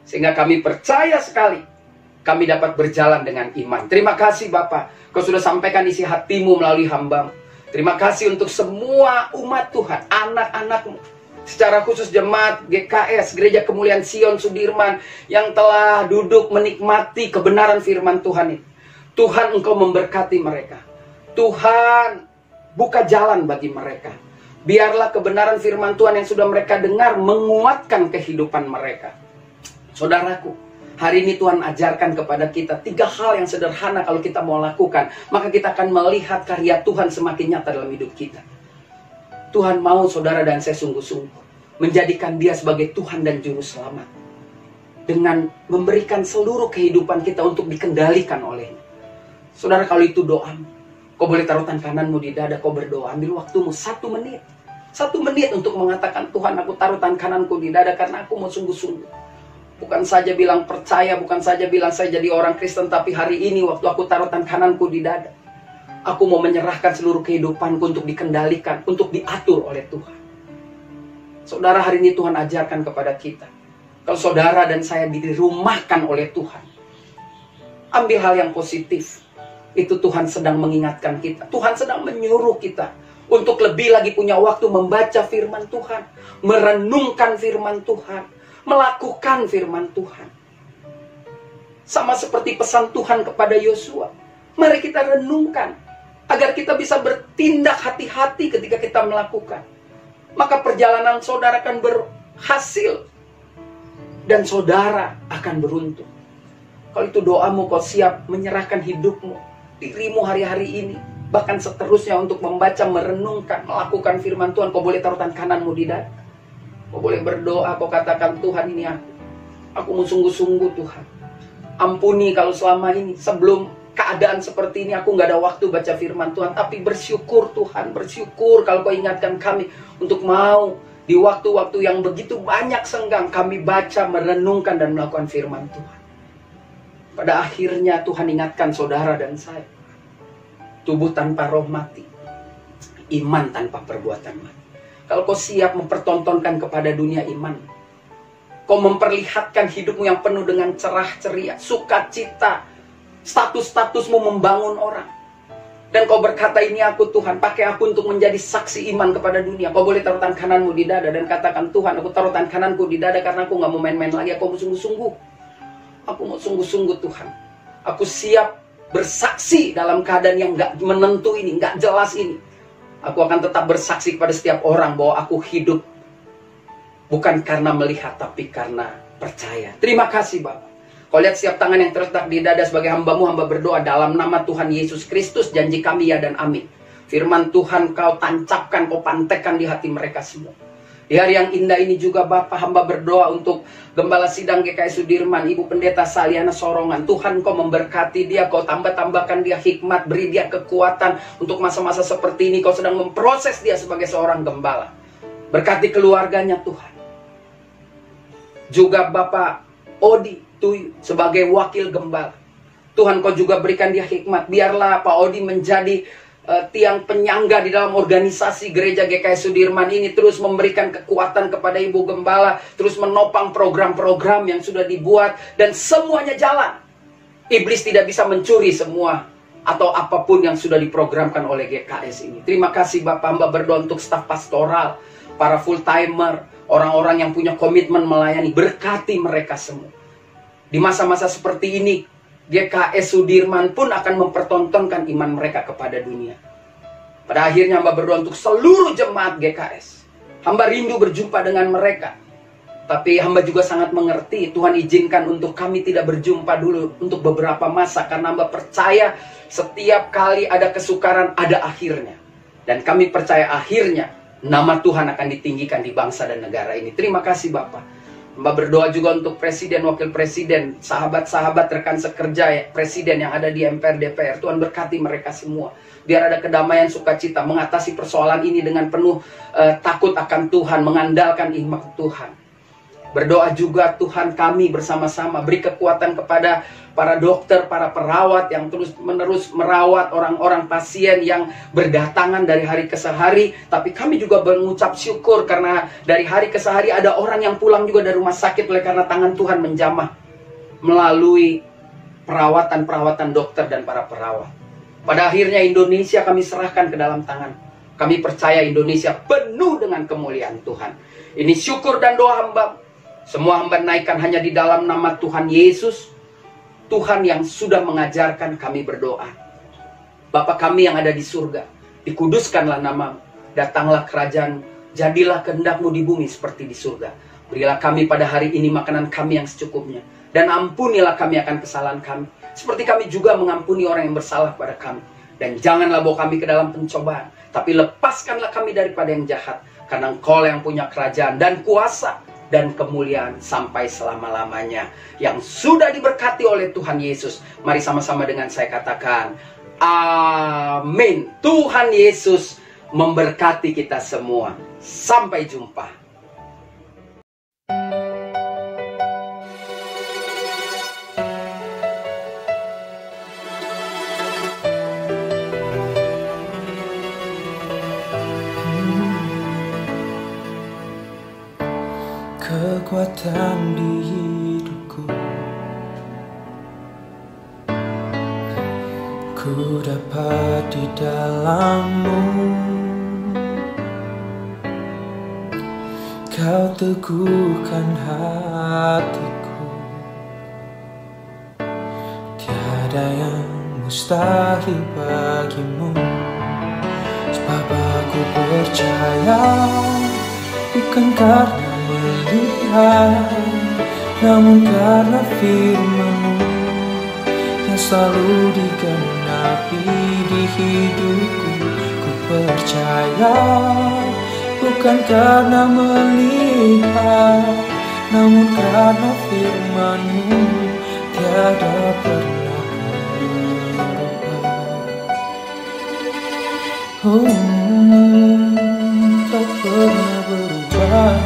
Sehingga kami percaya sekali kami dapat berjalan dengan iman. Terima kasih Bapak, Kau sudah sampaikan isi hatimu melalui hamba-Mu. Terima kasih untuk semua umat Tuhan, anak-anak-Mu, secara khusus jemaat GKS, Gereja Kemuliaan Sion Sudirman, yang telah duduk menikmati kebenaran firman Tuhan ini. Tuhan, Engkau memberkati mereka. Tuhan, buka jalan bagi mereka. Biarlah kebenaran firman Tuhan yang sudah mereka dengar menguatkan kehidupan mereka. Saudaraku, hari ini Tuhan ajarkan kepada kita 3 hal yang sederhana kalau kita mau lakukan, maka kita akan melihat karya Tuhan semakin nyata dalam hidup kita. Tuhan mau saudara dan saya sungguh-sungguh menjadikan Dia sebagai Tuhan dan Juru Selamat, dengan memberikan seluruh kehidupan kita untuk dikendalikan oleh-Nya. Saudara, kalau itu doamu, kau boleh taruh tangan kananmu di dada, kau berdoa, ambil waktumu 1 menit. 1 menit untuk mengatakan, Tuhan, aku taruh tangan kananku di dada karena aku mau sungguh-sungguh. Bukan saja bilang percaya, bukan saja bilang saya jadi orang Kristen, tapi hari ini waktu aku taruh tangan kananku di dada, aku mau menyerahkan seluruh kehidupanku untuk dikendalikan, untuk diatur oleh Tuhan. Saudara, hari ini Tuhan ajarkan kepada kita, kalau saudara dan saya dirumahkan oleh Tuhan, ambil hal yang positif. Itu Tuhan sedang mengingatkan kita. Tuhan sedang menyuruh kita untuk lebih lagi punya waktu membaca firman Tuhan, merenungkan firman Tuhan, melakukan firman Tuhan. Sama seperti pesan Tuhan kepada Yosua. Mari kita renungkan agar kita bisa bertindak hati-hati ketika kita melakukan. Maka perjalanan saudara akan berhasil dan saudara akan beruntung. Kalau itu doamu, kau siap menyerahkan hidupmu, dirimu hari-hari ini, bahkan seterusnya untuk membaca, merenungkan, melakukan firman Tuhan. Kau boleh taruh tangan kananmu di dada. Kau boleh berdoa, kau katakan, Tuhan ini aku. Aku mau sungguh-sungguh Tuhan. Ampuni kalau selama ini, sebelum keadaan seperti ini, aku gak ada waktu baca firman Tuhan. Tapi bersyukur Tuhan, bersyukur kalau kau ingatkan kami untuk mau di waktu-waktu yang begitu banyak senggang, kami baca, merenungkan, dan melakukan firman Tuhan. Pada akhirnya Tuhan ingatkan saudara dan saya. Tubuh tanpa roh mati. Iman tanpa perbuatan mati. Kalau kau siap mempertontonkan kepada dunia iman, kau memperlihatkan hidupmu yang penuh dengan cerah ceria, sukacita, status-statusmu membangun orang. Dan kau berkata, ini aku Tuhan, pakai aku untuk menjadi saksi iman kepada dunia. Kau boleh taruh tangan kananmu di dada dan katakan, Tuhan, aku taruh tangan kananku di dada karena aku gak mau main-main lagi, aku mau sungguh-sungguh. Aku mau sungguh-sungguh Tuhan. Aku siap bersaksi dalam keadaan yang gak menentu ini, gak jelas ini. Aku akan tetap bersaksi kepada setiap orang bahwa aku hidup bukan karena melihat, tapi karena percaya. Terima kasih Bapak. Kau lihat siap tangan yang terletak di dada sebagai hambamu, hamba berdoa dalam nama Tuhan Yesus Kristus, janji kami ya dan amin. Firman Tuhan kau tancapkan, kau pantekkan di hati mereka semua. Di hari yang indah ini juga Bapak, hamba berdoa untuk Gembala Sidang GKI Sudirman, Ibu Pendeta Saliana Sorongan. Tuhan kau memberkati dia, kau tambah-tambahkan dia hikmat, beri dia kekuatan untuk masa-masa seperti ini. Kau sedang memproses dia sebagai seorang gembala. Berkati keluarganya Tuhan. Juga Bapak Odi Tuyu sebagai wakil gembala. Tuhan kau juga berikan dia hikmat. Biarlah Pak Odi menjadi tiang penyangga di dalam organisasi gereja GKI Sudirman ini, terus memberikan kekuatan kepada Ibu Gembala, terus menopang program-program yang sudah dibuat, dan semuanya jalan. Iblis tidak bisa mencuri semua atau apapun yang sudah diprogramkan oleh GKS ini. Terima kasih Bapak, hamba berdoa untuk staf pastoral, para full timer, orang-orang yang punya komitmen melayani. Berkati mereka semua. Di masa-masa seperti ini, GKS Sudirman pun akan mempertontonkan iman mereka kepada dunia. Pada akhirnya hamba berdoa untuk seluruh jemaat GKS. Hamba rindu berjumpa dengan mereka. Tapi hamba juga sangat mengerti, Tuhan izinkan untuk kami tidak berjumpa dulu untuk beberapa masa. Karena hamba percaya setiap kali ada kesukaran, ada akhirnya. Dan kami percaya akhirnya nama Tuhan akan ditinggikan di bangsa dan negara ini. Terima kasih Bapak. Hamba berdoa juga untuk presiden, wakil presiden, sahabat-sahabat, rekan sekerja ya, presiden yang ada di MPR, DPR. Tuhan berkati mereka semua. Biar ada kedamaian, sukacita, mengatasi persoalan ini dengan penuh takut akan Tuhan, mengandalkan hikmat Tuhan. Berdoa juga Tuhan kami bersama-sama beri kekuatan kepada para dokter, para perawat yang terus-menerus merawat orang-orang pasien yang berdatangan dari hari ke hari. Tapi kami juga mengucap syukur karena dari hari ke hari ada orang yang pulang juga dari rumah sakit oleh karena tangan Tuhan menjamah melalui perawatan-perawatan dokter dan para perawat. Pada akhirnya Indonesia kami serahkan ke dalam tangan. Kami percaya Indonesia penuh dengan kemuliaan Tuhan. Ini syukur dan doa hamba. Semua hamba naikkan hanya di dalam nama Tuhan Yesus, Tuhan yang sudah mengajarkan kami berdoa. Bapa kami yang ada di surga, dikuduskanlah namamu, datanglah kerajaan, jadilah kehendak-Mu di bumi seperti di surga. Berilah kami pada hari ini makanan kami yang secukupnya, dan ampunilah kami akan kesalahan kami, seperti kami juga mengampuni orang yang bersalah pada kami. Dan janganlah bawa kami ke dalam pencobaan, tapi lepaskanlah kami daripada yang jahat, karena Engkau yang punya kerajaan dan kuasa dan kemuliaan sampai selama-lamanya, yang sudah diberkati oleh Tuhan Yesus. Mari sama-sama dengan saya katakan, amin. Tuhan Yesus memberkati kita semua. Sampai jumpa. Kekuatan di hidupku, ku dapat di dalam-Mu. Kau teguhkan hatiku, tiada yang mustahil bagimu. Sebab aku percaya, bukan karena melihat, namun karena firman-Mu yang selalu digenapi di hidupku. Ku percaya, bukan karena melihat, namun karena firman-Mu tiada pernah berubah. Tak pernah berubah.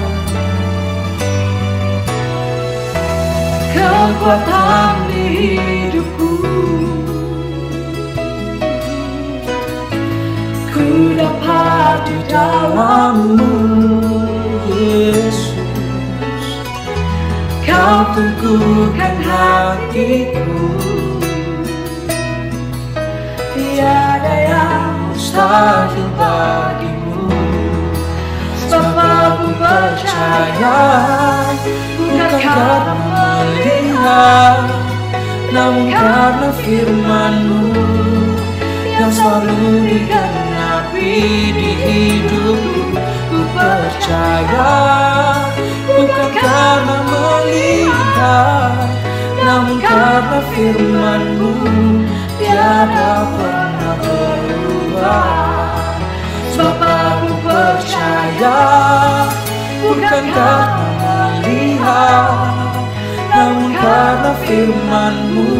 Kekuatan di hidupku, ku dapat di dalam-Mu, Yesus. Kau teguhkan hatiku, tiada yang mustahil bagimu. Sebab aku percaya, bukan karena melihat, namun karena firman-Mu yang selalu digenapi di hidupku. Ku percaya, bukan karena melihat, namun karena firman-Mu tiada pernah berubah. Sebab aku percaya, bukan karena melihat, namun karena firman-Mu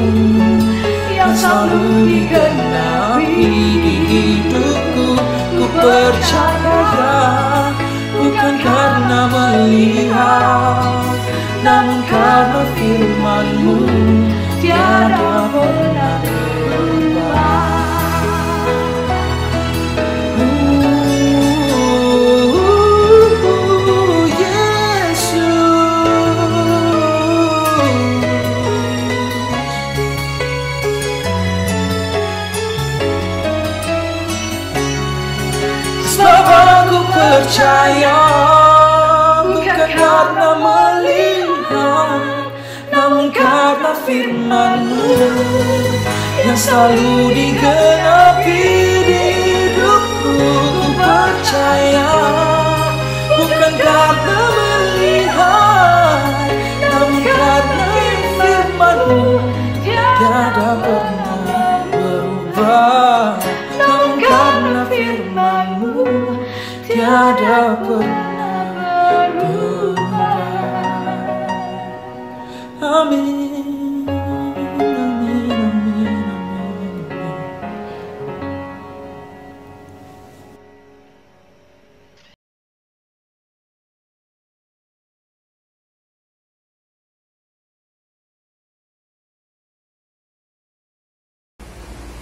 yang selalu digenapi di hidupku. Ku percaya, bukan karena melihat, namun karena firman-Mu tiada pernah berubah. Percaya, bukan karena melihat, namun karena firman-Mu yang selalu digenapi di hidupku. Ku percaya, bukan karena melihat, namun karena firman-Mu tiada pernah berubah. Namun karena firman-Mu tiada pernah berubah. Amin, amin, amin, amin.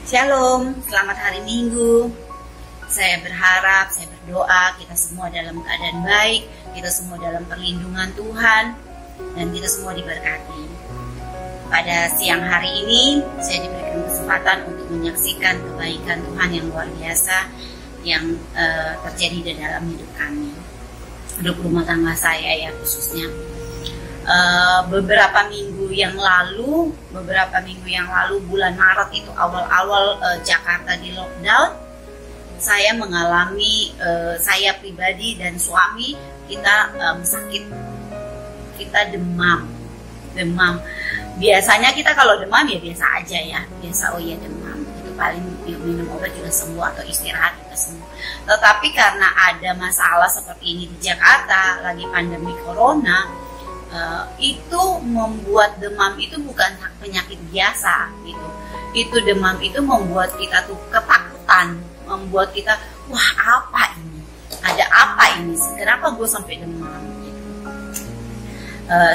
Shalom, selamat hari Minggu. Saya berharap, saya berdoa kita semua dalam keadaan baik, kita semua dalam perlindungan Tuhan, dan kita semua diberkati. Pada siang hari ini, saya diberikan kesempatan untuk menyaksikan kebaikan Tuhan yang luar biasa yang terjadi di dalam hidup kami, hidup rumah tangga saya ya khususnya. Beberapa minggu yang lalu, bulan Maret itu awal-awal Jakarta di lockdown, saya mengalami, saya pribadi dan suami kita sakit, kita demam. Biasanya kita kalau demam ya biasa aja ya, biasa demam, itu paling minum obat juga sembuh atau istirahat juga sembuh. Tetapi karena ada masalah seperti ini di Jakarta, lagi pandemi corona, itu membuat demam itu bukan penyakit biasa gitu. Itu demam itu membuat kita tuh ketakutan, membuat kita, wah apa ini? Ada apa ini? Kenapa gue sampai demam? Gitu.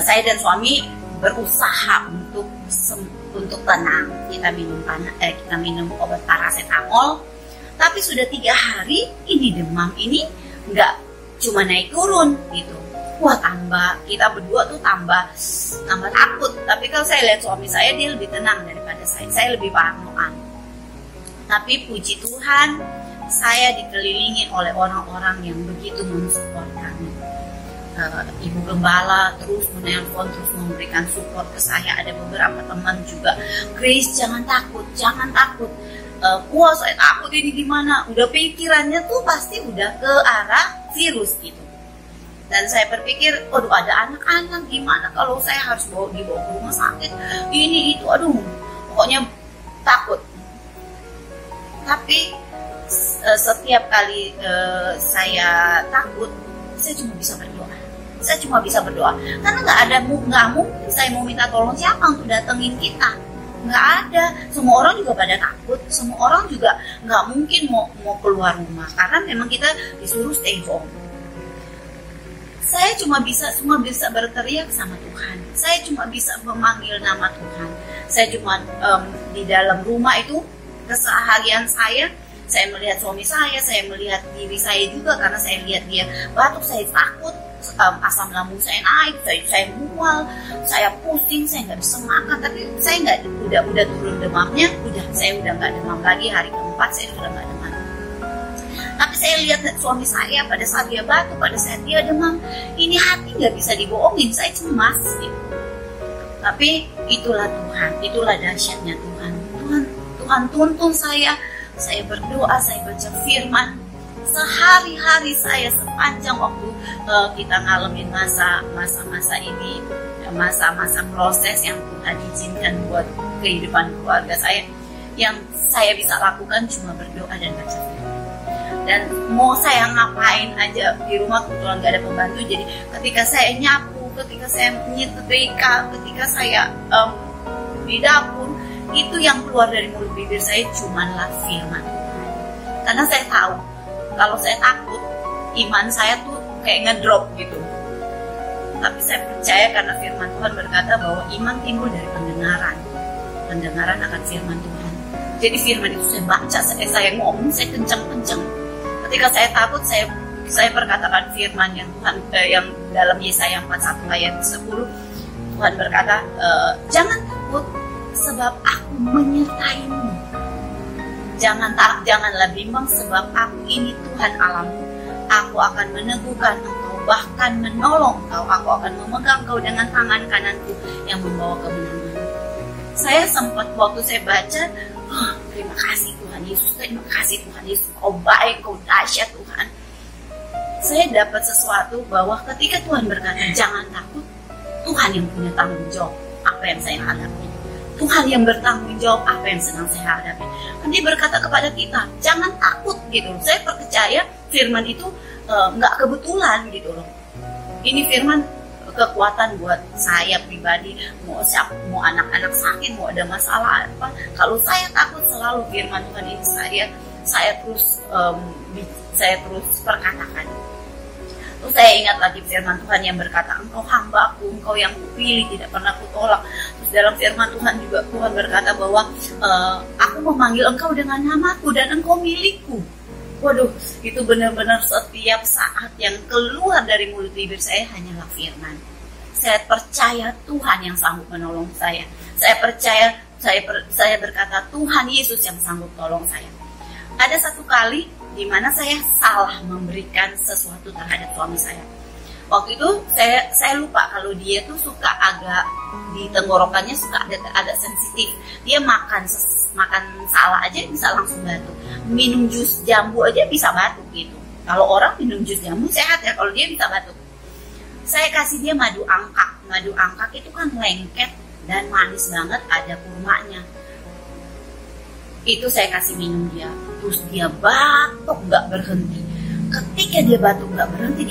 Saya dan suami berusaha untuk tenang. Kita minum obat paracetamol. Tapi sudah 3 hari ini demam ini nggak cuma naik turun gitu. Wah kita berdua tuh tambah takut. Tapi kalau saya lihat suami saya, dia lebih tenang daripada saya. Saya lebih parnoan. Tapi puji Tuhan, saya dikelilingi oleh orang-orang yang begitu mensupport kami. Ibu Gembala terus menelpon, terus memberikan support ke saya. Ada beberapa teman juga, Grace jangan takut, jangan takut. Wah saya takut ini gimana? Udah pikirannya tuh pasti udah ke arah virus gitu. Dan saya berpikir, aduh ada anak-anak, gimana kalau saya harus dibawa ke rumah sakit, ini itu, aduh pokoknya takut. Tapi setiap kali saya takut, saya cuma bisa berdoa. Saya cuma bisa berdoa, karena nggak mungkin saya mau minta tolong siapa untuk datengin kita. Nggak ada, semua orang juga pada takut, semua orang juga nggak mungkin mau keluar rumah, karena memang kita disuruh stay home. Saya cuma bisa berteriak sama Tuhan. Saya cuma bisa memanggil nama Tuhan. Saya cuma di dalam rumah itu keseharian saya melihat suami saya melihat diri saya juga, karena saya lihat dia batuk, saya takut, asam lambung saya naik, saya mual, saya pusing, saya nggak bisa makan. Tapi saya nggak, udah turun demamnya, saya udah nggak demam lagi. Hari keempat saya sudah nggak demam. Tapi saya lihat suami saya pada saat dia batuk, pada saat dia demam, ini hati nggak bisa dibohongin, saya cemas gitu. Tapi itulah Tuhan, itulah dahsyatnya Tuhan. Tuhan tuntun saya berdoa, saya baca firman. Sehari-hari saya sepanjang waktu kita ngalamin masa-masa ini, masa-masa proses yang Tuhan izinkan buat kehidupan keluarga saya, yang saya bisa lakukan cuma berdoa dan baca firman. Dan mau saya ngapain aja di rumah, kebetulan gak ada pembantu, jadi ketika saya nyapu, ketika saya nyetrika, ketika saya di dapur, itu yang keluar dari mulut bibir saya cumanlah firman. Karena saya tahu kalau saya takut, iman saya tuh kayak ngedrop gitu. Tapi saya percaya karena firman Tuhan berkata bahwa iman timbul dari pendengaran akan firman Tuhan. Jadi firman itu saya baca, saya ngomong, saya kencang-kencang. Ketika saya takut, saya perkatakan firman yang Tuhan yang dalam Yesaya 41 ayat 10. Tuhan berkata, jangan takut sebab aku menyertaimu. Janganlah bimbang sebab aku ini Tuhan Allahmu. Aku akan meneguhkan engkau, bahkan menolong engkau. Aku akan memegang engkau dengan tangan kananku yang membawa kemenangan. Saya sempat waktu saya baca, terima kasih Tuhan Yesus, terima kasih Tuhan Yesus, kau baik, kau dahsyat Tuhan. Saya dapat sesuatu bahwa ketika Tuhan berkata jangan takut, Tuhan yang punya tanggung jawab apa yang saya hadapi. Tuhan yang bertanggung jawab apa yang sedang saya hadapi. Dia berkata kepada kita, jangan takut gitu. Saya percaya firman itu nggak kebetulan gitu loh. Ini firman kekuatan buat saya pribadi. Mau anak-anak sakit, mau ada masalah apa, kalau saya takut, selalu firman Tuhan ini saya terus perkatakan. Terus saya ingat lagi firman Tuhan yang berkata, engkau hambaku, engkau yang kupilih, tidak pernah kutolak. Terus dalam firman Tuhan juga Tuhan berkata bahwa aku memanggil engkau dengan namaku dan engkau milikku. Waduh, itu benar-benar setiap saat yang keluar dari mulut bibir saya hanyalah firman. Saya percaya Tuhan yang sanggup menolong saya. Saya percaya, saya berkata Tuhan Yesus yang sanggup tolong saya. Ada satu kali di mana saya salah memberikan sesuatu terhadap suami saya. Waktu itu saya lupa kalau dia tuh suka agak di tenggorokannya suka agak sensitif. Dia makan salah aja bisa langsung batuk. Minum jus jambu aja bisa batuk gitu. Kalau orang minum jus jambu sehat ya, kalau dia bisa batuk. Saya kasih dia madu angkak. Madu angkak itu kan lengket dan manis banget, ada kurmanya. Itu saya kasih minum dia, terus dia batuk nggak berhenti. Ketika dia batuk nggak berhenti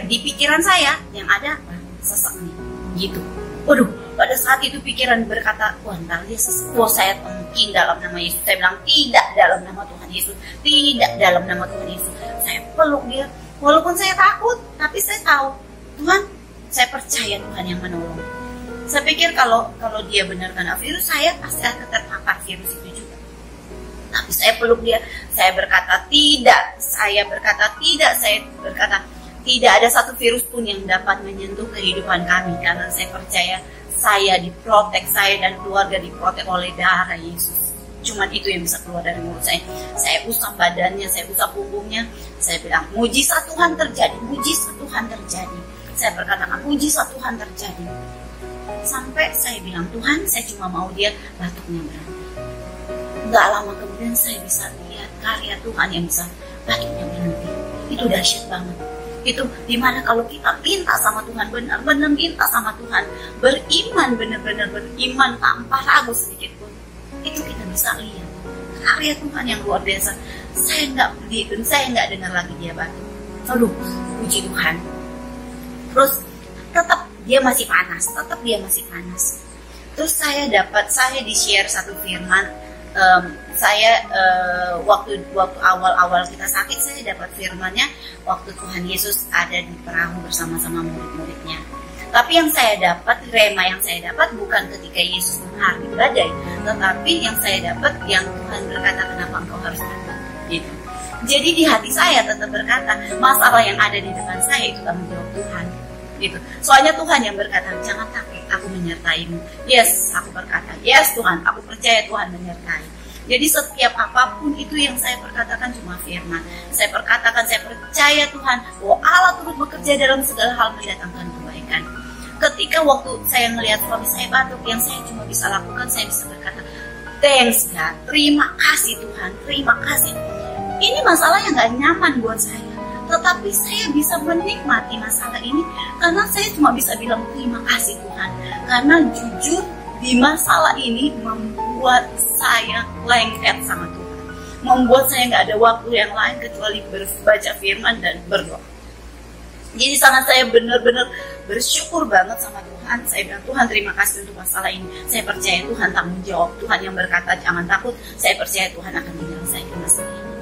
di pikiran saya yang ada apa? Sesak nih, gitu. Waduh, pada saat itu pikiran berkata, wah ntar dia sesak. Wah saya tengking dalam nama Yesus. Saya bilang tidak dalam nama Tuhan Yesus, tidak dalam nama Tuhan Yesus. Saya peluk dia, walaupun saya takut, tapi saya tahu Tuhan, saya percaya Tuhan yang menolong. Saya pikir kalau dia benar kena virus, saya pasti akan terpapar virus itu juga. Tapi saya peluk dia, saya berkata tidak, saya berkata tidak ada satu virus pun yang dapat menyentuh kehidupan kami, karena saya percaya saya diprotek, saya dan keluarga diprotek oleh darah Yesus. Cuman itu yang bisa keluar dari mulut saya. Saya usap badannya, saya usap punggungnya. Saya bilang, mujizat Tuhan terjadi, mujizat Tuhan terjadi. Saya perkatakan, mujizat Tuhan terjadi. Sampai saya bilang, Tuhan, saya cuma mau dia batuknya berhenti. Gak lama kemudian saya bisa lihat karya Tuhan yang bisa batuknya berhenti. Itu dahsyat banget. Itu dimana kalau kita minta sama Tuhan, benar-benar minta sama Tuhan, beriman, benar-benar beriman tanpa ragu sedikit pun, itu kita bisa lihat karya Tuhan yang luar biasa. Saya nggak dengar lagi dia batuk. Aduh, puji Tuhan. Terus tetap dia masih panas, Terus saya di-share satu firman. Waktu awal-awal kita sakit, saya dapat firmannya waktu Tuhan Yesus ada di perahu bersama-sama murid-muridnya. Tapi yang saya dapat, rema yang saya dapat bukan ketika Yesus menghardik badai, tetapi yang saya dapat yang Tuhan berkata, kenapa engkau harus takut? Gitu. Jadi di hati saya tetap berkata, masalah yang ada di depan saya itu tanggung jawab Tuhan. Gitu. Soalnya Tuhan yang berkata, jangan takut, aku menyertaimu. Yes, aku berkata, yes Tuhan, aku percaya Tuhan menyertai. Jadi setiap apapun itu yang saya perkatakan cuma firman. Saya perkatakan, saya percaya Tuhan bahwa Allah turut bekerja dalam segala hal mendatangkan kebaikan. Ketika waktu saya melihat suami saya batuk, yang saya cuma bisa lakukan, saya bisa berkata, thanks God, terima kasih Tuhan, terima kasih. Ini masalah yang gak nyaman buat saya, tetapi saya bisa menikmati masalah ini karena saya cuma bisa bilang terima kasih Tuhan. Karena jujur di masalah ini membuat saya lengket sama Tuhan, membuat saya nggak ada waktu yang lain kecuali baca firman dan berdoa. Jadi sangat saya benar-benar bersyukur banget sama Tuhan. Saya bilang, Tuhan terima kasih untuk masalah ini. Saya percaya Tuhan tanggung jawab, Tuhan yang berkata jangan takut. Saya percaya Tuhan akan menyelesaikan masalah ini.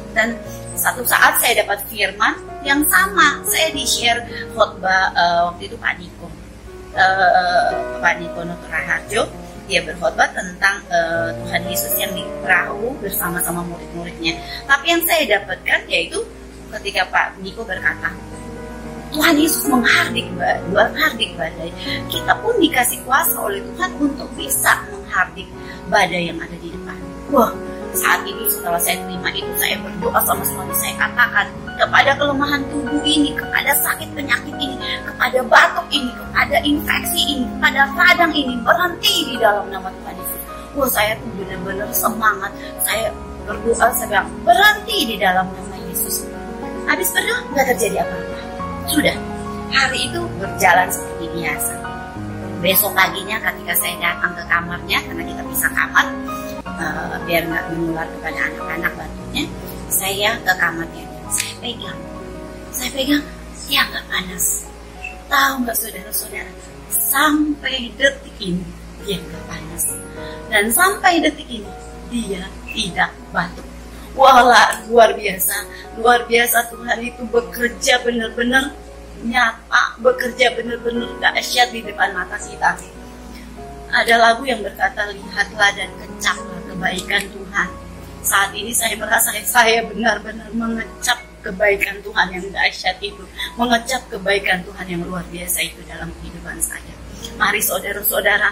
Dan satu saat saya dapat firman yang sama. Saya di-share khotbah waktu itu Pak Niko Nugraharjo. Dia berkhotbah tentang Tuhan Yesus yang di perahu bersama-sama murid-muridnya. Tapi yang saya dapatkan yaitu ketika Pak Niko berkata, Tuhan Yesus menghardik badai. Kita pun dikasih kuasa oleh Tuhan untuk bisa menghardik badai yang ada di depan. Wah, saat itu setelah saya terima itu, saya berdoa sama suami saya, katakan kepada kelemahan tubuh ini, kepada sakit penyakit ini, kepada batuk ini, kepada infeksi ini, kepada radang ini, berhenti di dalam nama Tuhan Yesus. Wah, saya tuh benar-benar semangat. Saya berdoa, saya bilang berhenti di dalam nama Yesus. Habis berdoa nggak terjadi apa-apa. Sudah, hari itu berjalan seperti biasa. Besok paginya ketika saya datang ke kamarnya, karena kita pisah kamar, biar nggak menular kepada anak-anak batuknya, saya ke kamarnya, saya pegang, dia nggak panas. Tahu nggak saudara-saudara, sampai detik ini dia nggak panas, dan sampai detik ini dia tidak batuk. Wah, luar biasa Tuhan itu bekerja benar-benar nyata, bekerja benar-benar dahsyat di depan mata kita. Ada lagu yang berkata, lihatlah dan kecaplah kebaikan Tuhan. Saat ini saya merasa saya benar-benar mengecap kebaikan Tuhan yang dahsyat itu, mengecap kebaikan Tuhan yang luar biasa itu dalam kehidupan saya. Mari saudara-saudara,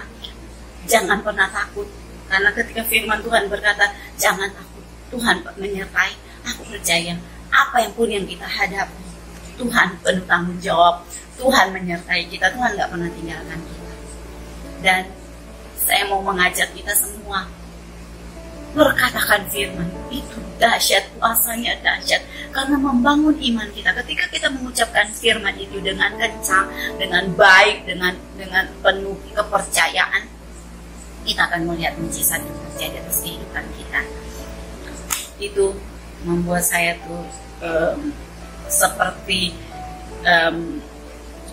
jangan pernah takut, karena ketika firman Tuhan berkata, jangan takut, Tuhan menyertai. Aku percaya apa yang pun yang kita hadapi, Tuhan penuh tanggung jawab, Tuhan menyertai kita, Tuhan gak pernah tinggalkan kita. Dan saya mau mengajak kita semua, berkatakan firman itu dahsyat, kuasanya dahsyat, karena membangun iman kita. Ketika kita mengucapkan firman itu dengan kencang, dengan baik, dengan penuh kepercayaan, kita akan melihat mujizat yang terjadi atas kehidupan kita. Itu membuat saya tuh seperti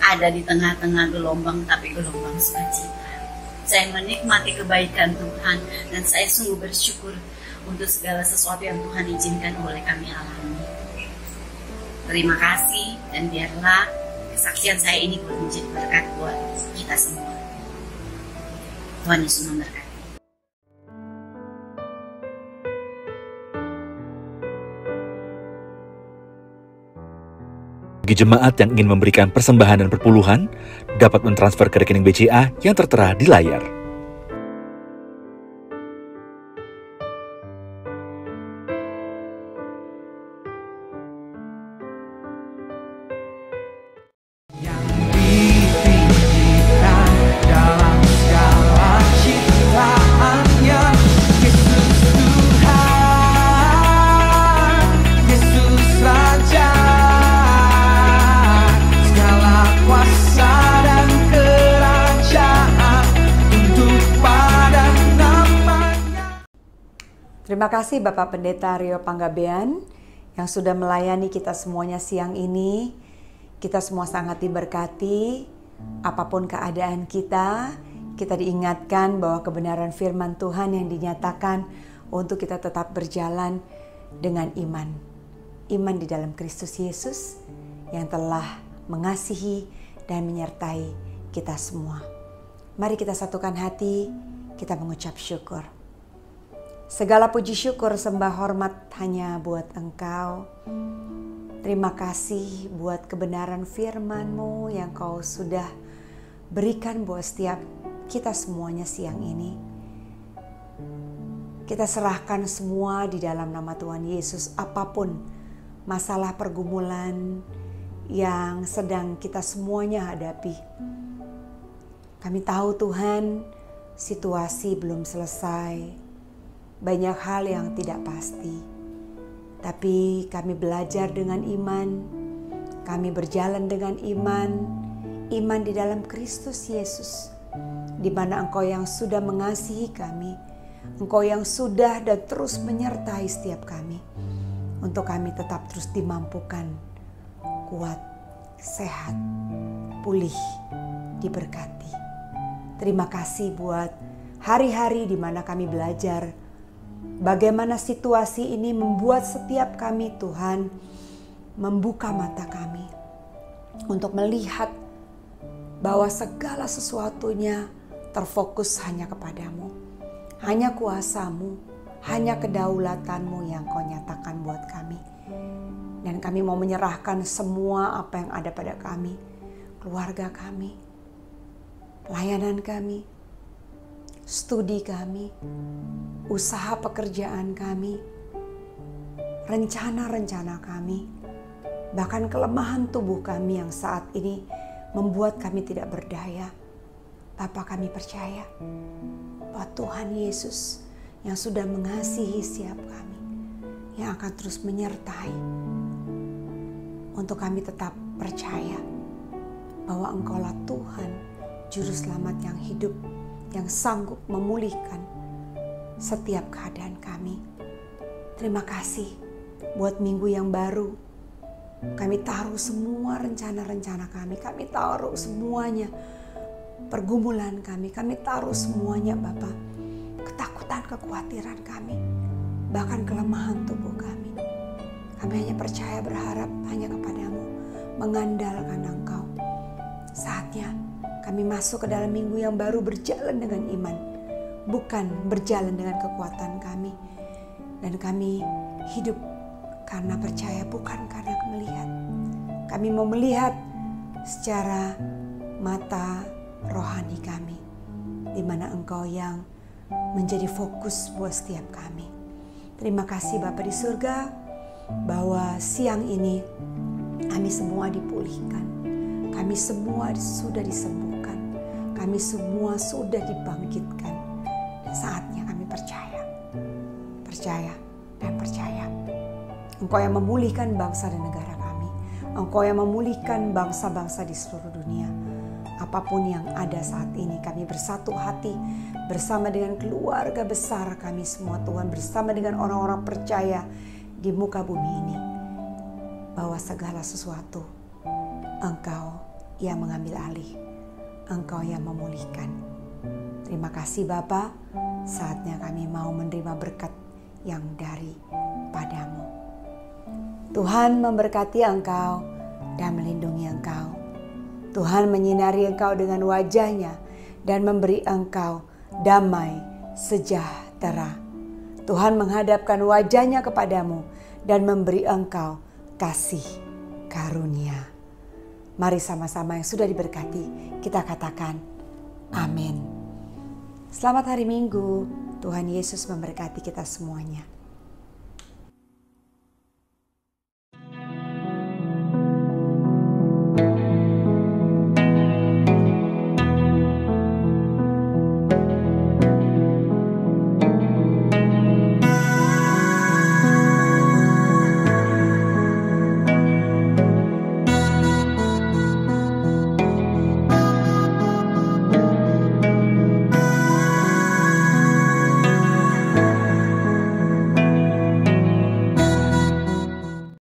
ada di tengah-tengah gelombang, tapi gelombang sukacita. Saya menikmati kebaikan Tuhan, dan saya sungguh bersyukur untuk segala sesuatu yang Tuhan izinkan oleh kami alami. Terima kasih, dan biarlah kesaksian saya ini boleh menjadi berkat buat kita semua. Tuhan Yesus memberkati. Bagi jemaat yang ingin memberikan persembahan dan perpuluhan, dapat mentransfer ke rekening BCA yang tertera di layar. Terima kasih Bapak Pendeta Rio Panggabean yang sudah melayani kita semuanya siang ini. Kita semua sangat diberkati. Apapun keadaan kita diingatkan bahwa kebenaran firman Tuhan yang dinyatakan untuk kita tetap berjalan dengan iman. Iman di dalam Kristus Yesus yang telah mengasihi dan menyertai kita semua. Mari kita satukan hati, kita mengucap syukur. Segala puji syukur sembah hormat hanya buat Engkau. Terima kasih buat kebenaran firman-Mu yang Kau sudah berikan buat setiap kita semuanya siang ini. Kita serahkan semua di dalam nama Tuhan Yesus, apapun masalah pergumulan yang sedang kita semuanya hadapi. Kami tahu Tuhan, situasi belum selesai. Banyak hal yang tidak pasti, tapi kami belajar dengan iman, kami berjalan dengan iman di dalam Kristus Yesus, di mana Engkau yang sudah mengasihi kami, Engkau yang sudah dan terus menyertai setiap kami, untuk kami tetap terus dimampukan, kuat, sehat, pulih, diberkati. Terima kasih buat hari-hari di mana kami belajar bagaimana situasi ini membuat setiap kami, Tuhan, membuka mata kami untuk melihat bahwa segala sesuatunya terfokus hanya kepadamu. Hanya kuasa-Mu, hanya kedaulatan-Mu yang Kau nyatakan buat kami. Dan kami mau menyerahkan semua apa yang ada pada kami, keluarga kami, pelayanan kami, studi kami, usaha pekerjaan kami, rencana-rencana kami, bahkan kelemahan tubuh kami yang saat ini membuat kami tidak berdaya. Bapa, kami percaya bahwa Tuhan Yesus yang sudah mengasihi setiap kami, yang akan terus menyertai, untuk kami tetap percaya bahwa Engkaulah Tuhan, Juru Selamat yang hidup, yang sanggup memulihkan setiap keadaan kami. Terima kasih buat minggu yang baru. Kami taruh semua rencana-rencana kami taruh semuanya, pergumulan kami taruh semuanya Bapa. Ketakutan, kekhawatiran kami, bahkan kelemahan tubuh kami. Kami hanya percaya, berharap hanya kepadamu, mengandalkan Engkau. Saatnya kami masuk ke dalam minggu yang baru berjalan dengan iman, bukan berjalan dengan kekuatan kami. Dan kami hidup karena percaya, bukan karena melihat. Kami mau melihat secara mata rohani kami, di mana Engkau yang menjadi fokus buat setiap kami. Terima kasih Bapa di surga, bahwa siang ini kami semua dipulihkan. Kami semua sudah disembuhkan. Kami semua sudah dibangkitkan. Saatnya kami percaya dan percaya. Engkau yang memulihkan bangsa dan negara kami. Engkau yang memulihkan bangsa-bangsa di seluruh dunia. Apapun yang ada saat ini, kami bersatu hati bersama dengan keluarga besar kami semua Tuhan, bersama dengan orang-orang percaya di muka bumi ini, bahwa segala sesuatu Engkau yang mengambil alih, Engkau yang memulihkan. Terima kasih Bapa, saatnya kami mau menerima berkat yang daripadamu. Tuhan memberkati Engkau dan melindungi Engkau. Tuhan menyinari Engkau dengan wajah-Nya dan memberi Engkau damai sejahtera. Tuhan menghadapkan wajah-Nya kepadamu dan memberi Engkau kasih karunia. Mari sama-sama yang sudah diberkati, kita katakan amin. Selamat hari Minggu, Tuhan Yesus memberkati kita semuanya.